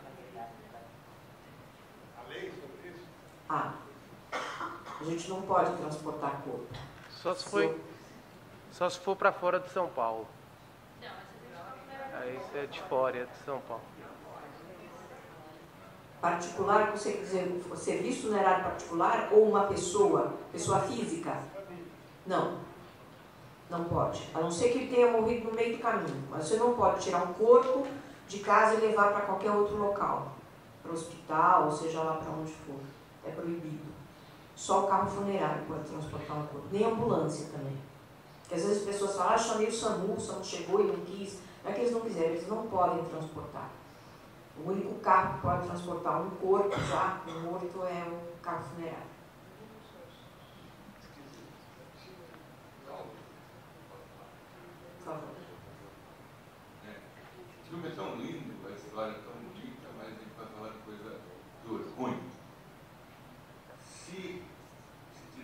A lei sobre isso? A gente não pode transportar corpo. Só se for para fora de São Paulo. Aí isso é de fora, é de São Paulo. Particular, você quer dizer, serviço funerário particular ou uma pessoa física? Não. Não pode. A não ser que ele tenha morrido no meio do caminho. Mas você não pode tirar um corpo de casa e levar para qualquer outro local. Para o hospital, ou seja lá para onde for. É proibido. Só o carro funerário pode transportar um corpo. Nem ambulância também. Porque às vezes as pessoas falam, chamei o SAMU chegou e não quis. Não é que eles não quiserem, eles não podem transportar. O único carro que pode transportar um corpo já, um morto, é o carro funerário. Por favor. O filme é tão lindo, a história é tão bonita, mas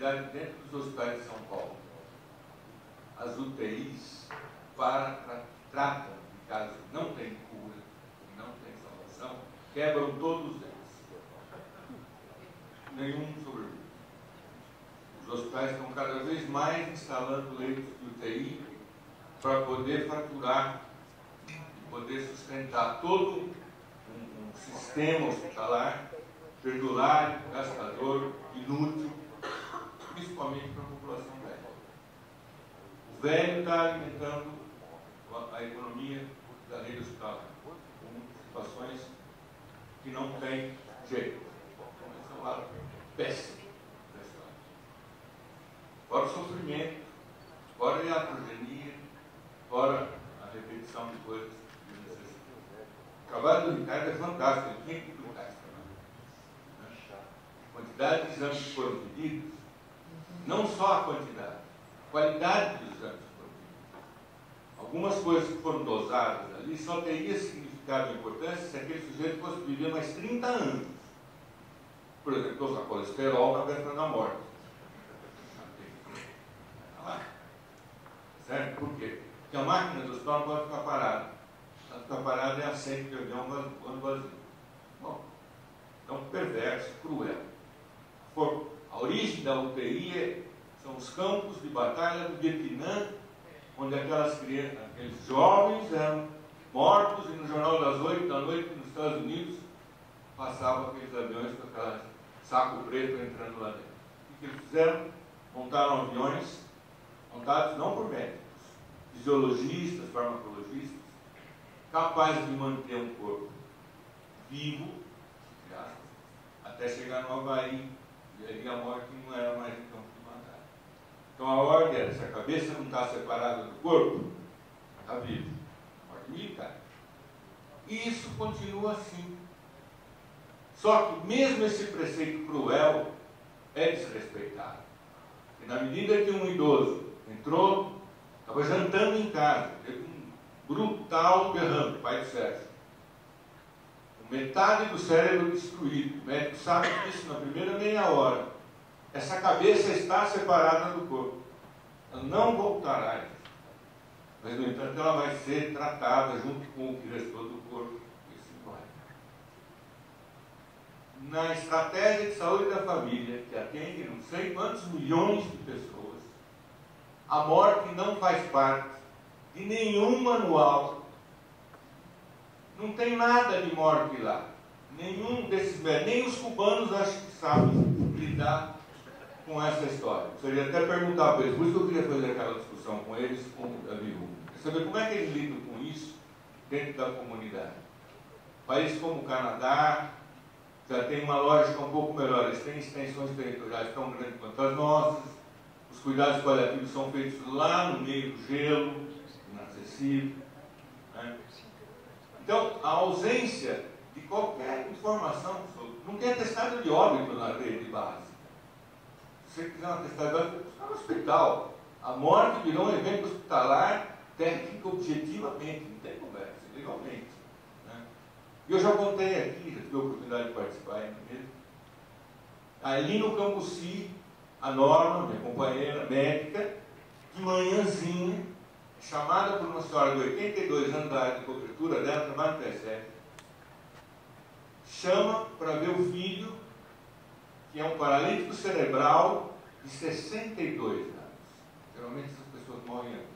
capacidade dentro dos hospitais de São Paulo. As UTIs tratam de casos que não têm cura, que não têm salvação, quebram todos eles. Nenhum sobrevive. Os hospitais estão cada vez mais instalando leitos de UTI para poder faturar e poder sustentar todo um sistema hospitalar perdulário, gastador, inútil, principalmente para a população velha. O velho está alimentando a economia da rede hospitalar com situações que não tem jeito. Então, esse é um lado péssimo da história. Fora o sofrimento, fora a iatrogenia, fora a repetição de coisas desnecessárias. O trabalho do Ricardo é fantástico, ele tinha que publicar esse trabalho. A quantidade de exames que foram pedidos, não só a quantidade, a qualidade dos exames que foram pedidos. Algumas coisas que foram dosadas ali só teria significado e importância se aquele sujeito fosse viver mais 30 anos. Por exemplo, dosar colesterol na véspera da morte. Certo? Por quê? Porque a máquina do hospital não pode ficar parada. Se ela ficar parada é assento de avião voando vazio. Bom, então perverso, cruel. A origem da UTI são os campos de batalha do Vietnã, onde aqueles jovens eram mortos e no Jornal das 8 da noite nos Estados Unidos passavam aqueles aviões com aquele saco preto entrando lá dentro. O que eles fizeram? Montaram aviões montados não por médicos, fisiologistas, farmacologistas, capazes de manter um corpo vivo, até chegar no Havaí, e aí a morte não era mais em campo de batalha. Então a ordem era, se a cabeça não está separada do corpo, está vivo. Morte militar. E isso continua assim. Só que mesmo esse preceito cruel é desrespeitado. E na medida que um idoso entrou, estava jantando em casa, teve um brutal derrame, pai do Sérgio. Metade do cérebro destruído. O médico sabe disso na primeira meia hora. Essa cabeça está separada do corpo. Ela não voltará a isso. Mas, no entanto, ela vai ser tratada junto com o que restou do corpo. E assim vai. Na estratégia de saúde da família, que atende não sei quantos milhões de pessoas, a morte não faz parte de nenhum manual. Não tem nada de morte lá. Nenhum desses médicos, nem os cubanos acho que sabem lidar com essa história. Seria até perguntar para eles, por isso que eu queria fazer aquela discussão com eles, com o Davi Rubio. Saber como é que eles lidam com isso dentro da comunidade. Países como o Canadá já tem uma lógica um pouco melhor. Eles têm extensões territoriais tão grandes quanto as nossas. Os cuidados paliativos são feitos lá no meio do gelo, inacessível. Né? Então, a ausência de qualquer informação sobre... Não tem atestado de óbito na rede base. Se você quiser um atestado de óbito, está no hospital. A morte virou um evento hospitalar técnico objetivamente, não tem conversa, legalmente. Né? E eu já contei aqui, já tive a oportunidade de participar ainda mesmo. Ali no Cambuci, a Norma, minha companheira médica, de manhãzinha, chamada por uma senhora de 82 anos da área de cobertura dela, trabalha no PSF, chama para ver o filho, que é um paralítico cerebral de 62 anos. Geralmente essas pessoas morrem antes.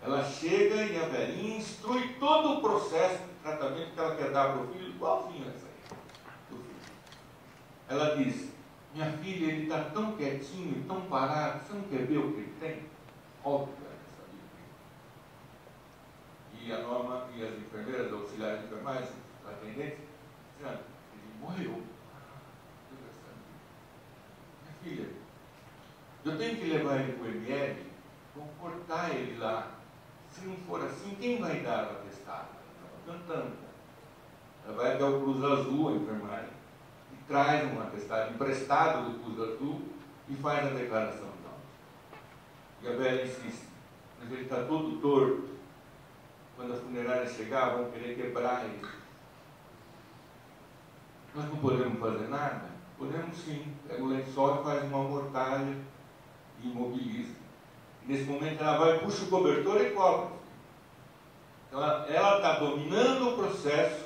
Ela chega e a velhinha instrui todo o processo de tratamento que ela quer dar para o filho, igualzinho essa aí, do filho. Ela diz, minha filha, ele está tão quietinho, tão parado, você não quer ver o que ele tem? Óbvio. E a Norma e as enfermeiras, auxiliares de enfermagem, os atendentes, dizendo, ele morreu. Minha filha, eu tenho que levar ele para o ML, vou cortar ele lá. Se não for assim, quem vai dar o atestado? Ela estava cantando. Ela vai até o Cruz Azul, a enfermagem, e traz um atestado emprestado do Cruz Azul e faz a declaração. E a velha insiste, mas ele está todo torto. Quando a funerária chegar, vão querer quebrar ele. Nós não podemos fazer nada. Podemos sim. Pega o lençol e faz uma mortalha e imobiliza. Nesse momento ela vai, puxa o cobertor e cobre. Então ela está dominando o processo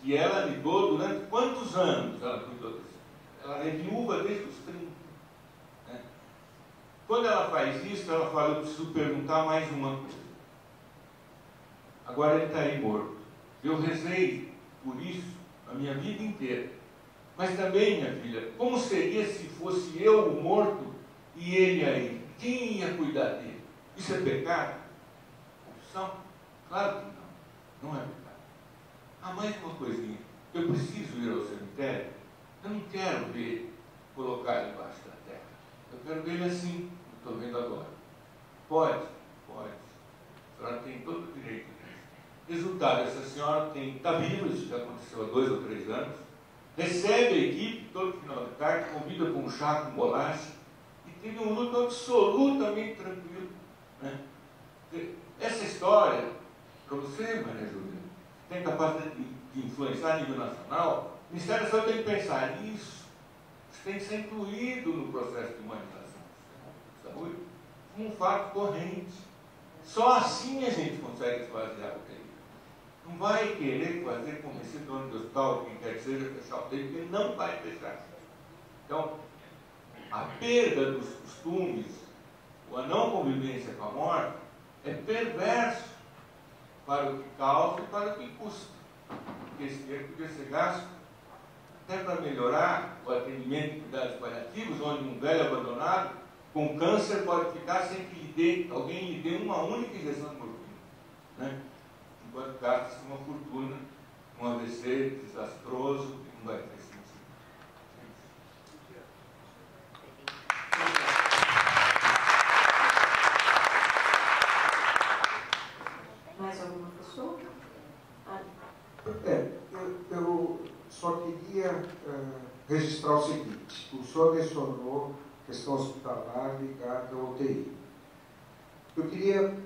que ela lidou durante quantos anos ela cuidou disso? Ela é viúva desde os 30. Né? Quando ela faz isso, ela fala, eu preciso perguntar mais uma coisa. Agora ele está aí morto. Eu rezei por isso a minha vida inteira. Mas também, minha filha, como seria se fosse eu o morto e ele aí? Quem ia cuidar dele? Isso é pecado? Confissão? Claro que não. Não é pecado. Mais uma coisinha. Eu preciso ir ao cemitério? Eu não quero ver, colocar ele embaixo da terra. Eu quero ver ele assim, eu estou vendo agora. Pode? Pode. A senhora tem todo o direito disso. Resultado, essa senhora está viva, isso já aconteceu há 2 ou 3 anos, recebe a equipe todo final de tarde, convida para um chá com bolacha, e teve um luto absolutamente tranquilo. Né? Essa história, para você, Maria Júlia, tem capacidade de influenciar a nível nacional, o Ministério da Saúde tem que pensar nisso. Isso tem que ser incluído no processo de humanização da saúde como um fato corrente. Só assim a gente consegue esvaziar o UTI. Não vai querer fazer convencer o dono do hospital, quem quer que seja, fechar o UTI, porque não vai fechar. Então, a perda dos costumes, ou a não convivência com a morte, é perverso para o que causa e para o que custa. Porque esse dinheiro podia ser gasto até para melhorar o atendimento de cuidados paliativos, onde um velho abandonado com câncer pode ficar sem que alguém lhe dê uma única injeção de morfina. Né? Enquanto gasta-se uma fortuna, um AVC desastroso, que não vai ter sentido. Mais alguma pessoa? Eu só queria registrar o seguinte. O senhor mencionou questão hospitalar ligada ao UTI. Eu queria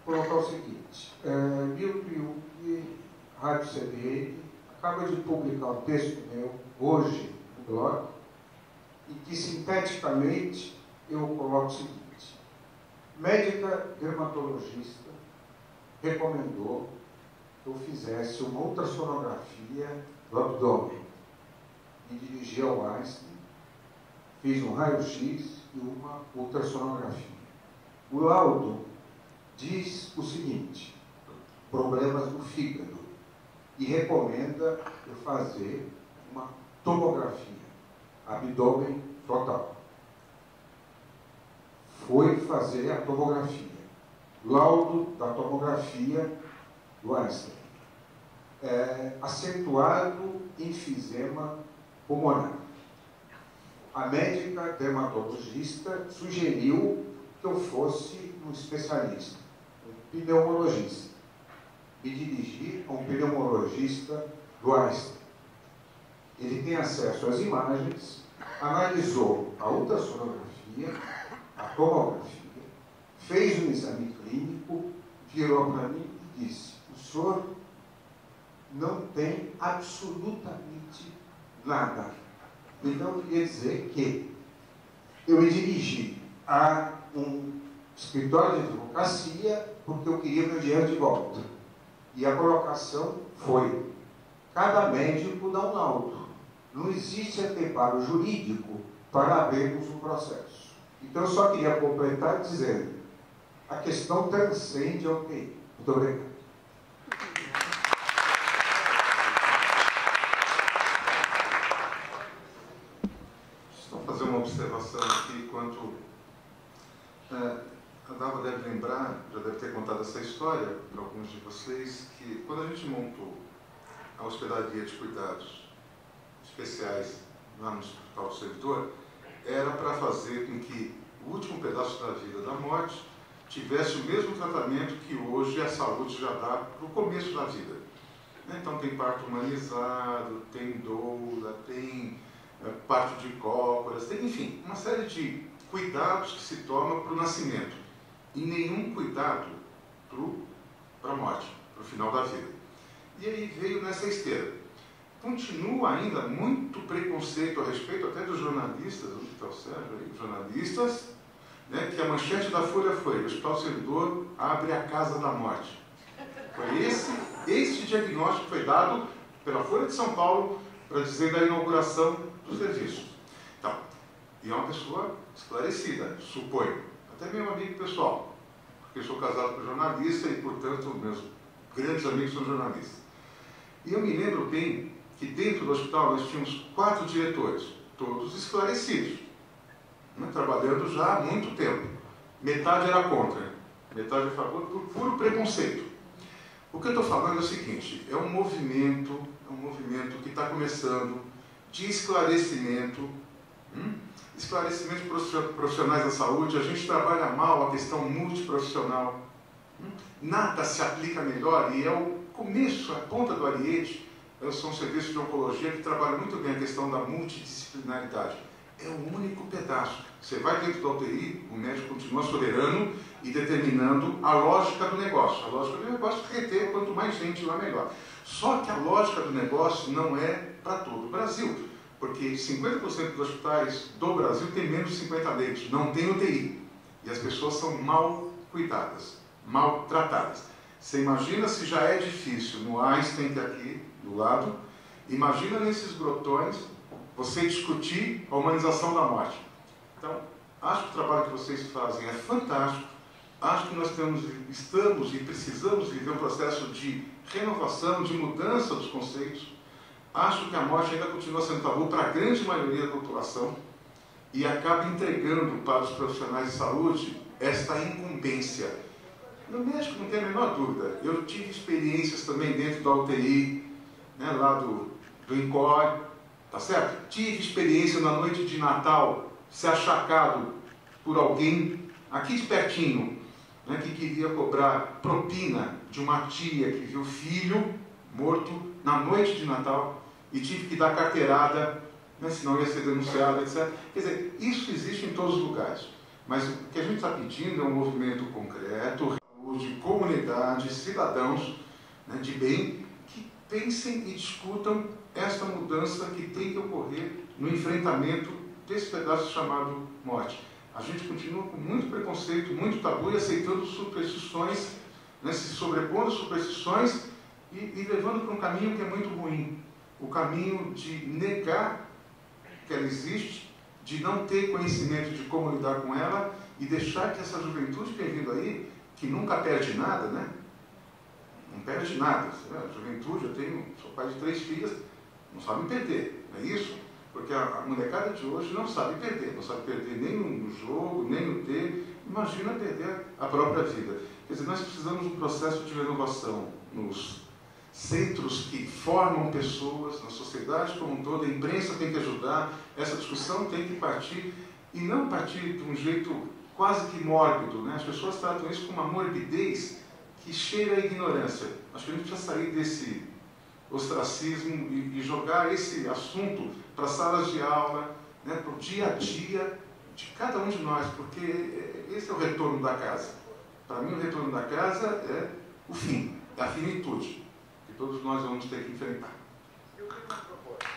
colocar o seguinte. Milton Yuki, Rádio CBN, acaba de publicar um texto meu, hoje, no blog, e que, sinteticamente, eu coloco o seguinte. Médica dermatologista recomendou que eu fizesse uma ultrassonografia do abdômen. Me dirigi ao Einstein, fiz um raio-x e uma ultrassonografia. O laudo diz o seguinte, problemas do fígado, e recomenda eu fazer uma tomografia, abdômen total. Foi fazer a tomografia. Laudo da tomografia do Einstein. Acentuado enfisema pulmonar. A médica dermatologista sugeriu que eu fosse um especialista, um pneumologista. Me dirigi a um pneumologista do Einstein. Ele tem acesso às imagens, analisou a ultrassonografia, a tomografia, fez um exame clínico, virou para mim e disse, o senhor não tem absolutamente nada. Então, eu queria dizer que eu me dirigi a um escritório de advocacia porque eu queria meu dinheiro de volta. E a colocação foi, cada médico dá um laudo. Não existe anteparo jurídico para abrirmos um processo. Então, eu só queria completar dizendo, a questão transcende a UTI. Muito obrigado. Fazer uma observação aqui quanto a Dalva deve lembrar, já deve ter contado essa história para alguns de vocês, que quando a gente montou a hospedaria de cuidados especiais lá no Hospital do Servidor, era para fazer com que o último pedaço da vida da morte tivesse o mesmo tratamento que hoje a saúde já dá para o começo da vida. Então tem parto humanizado, tem doula, tem parto de cócoras, tem, enfim, uma série de cuidados que se toma para o nascimento e nenhum cuidado para a morte, para o final da vida. E aí veio nessa esteira. continua ainda muito preconceito a respeito até dos jornalistas, onde está o Sérgio aí, jornalistas, né, que a manchete da Folha foi: o Hospital Servidor abre a casa da morte. Foi esse diagnóstico que foi dado pela Folha de São Paulo para dizer da inauguração do serviço. Então, e é uma pessoa esclarecida, suponho, até meu amigo pessoal, porque eu sou casado com jornalista e, portanto, meus grandes amigos são jornalistas. E eu me lembro bem que dentro do hospital nós tínhamos 4 diretores, todos esclarecidos, né, trabalhando já há muito tempo. Metade era contra, metade a favor, por puro preconceito. O que eu estou falando é o seguinte: é um movimento que está começando de esclarecimento, esclarecimento de profissionais da saúde. A gente trabalha mal a questão multiprofissional, nada se aplica melhor, e é o começo, a ponta do ariete. Eu sou um serviço de oncologia que trabalha muito bem a questão da multidisciplinaridade. É o único pedaço. Você vai dentro da UTI, o médico continua soberano e determinando a lógica do negócio. A lógica do negócio é reter quanto mais gente lá, melhor. Só que a lógica do negócio não é para todo o Brasil, porque 50% dos hospitais do Brasil tem menos de 50 leitos, não tem UTI. E as pessoas são mal cuidadas, mal tratadas. Você imagina se já é difícil no Einstein, que é aqui do lado, imagina nesses grotões você discutir a humanização da morte. Então, acho que o trabalho que vocês fazem é fantástico. Acho que nós estamos e precisamos viver um processo de renovação, de mudança dos conceitos. Acho que a morte ainda continua sendo tabu para a grande maioria da população e acaba entregando para os profissionais de saúde esta incumbência. No médico não tem a menor dúvida. Eu tive experiências também dentro da UTI, né, lá do INCOR, tá certo? Tive experiência na noite de Natal, ser achacado por alguém aqui de pertinho, né, que queria cobrar propina de uma tia que viu o filho morto na noite de Natal e tive que dar carteirada, né, senão ia ser denunciado, etc. Quer dizer, isso existe em todos os lugares. Mas o que a gente está pedindo é um movimento concreto, de comunidade, cidadãos, né, de bem, que pensem e discutam esta mudança que tem que ocorrer no enfrentamento desse pedaço chamado morte. A gente continua com muito preconceito, muito tabu e aceitando superstições, né, se sobrepondo superstições e levando para um caminho que é muito ruim. O caminho de negar que ela existe, de não ter conhecimento de como lidar com ela e deixar que essa juventude que vem vindo aí, que nunca perde nada, né? Não perde nada. A juventude, sou pai de 3 filhas, não sabe perder, não é isso? Porque a molecada de hoje não sabe perder nem no jogo, nem no ter, imagina perder a própria vida. Quer dizer, nós precisamos de um processo de renovação nos centros que formam pessoas, na sociedade como um todo. A imprensa tem que ajudar, essa discussão tem que partir, e não partir de um jeito quase que mórbido, né? As pessoas tratam isso com uma morbidez que cheira a ignorância. Acho que a gente precisa sair desse ostracismo e jogar esse assunto para salas de aula, né, para o dia a dia de cada um de nós, porque esse é o retorno da casa. Para mim, o retorno da casa é o fim, é a finitude, que todos nós vamos ter que enfrentar. Eu tenho uma proposta.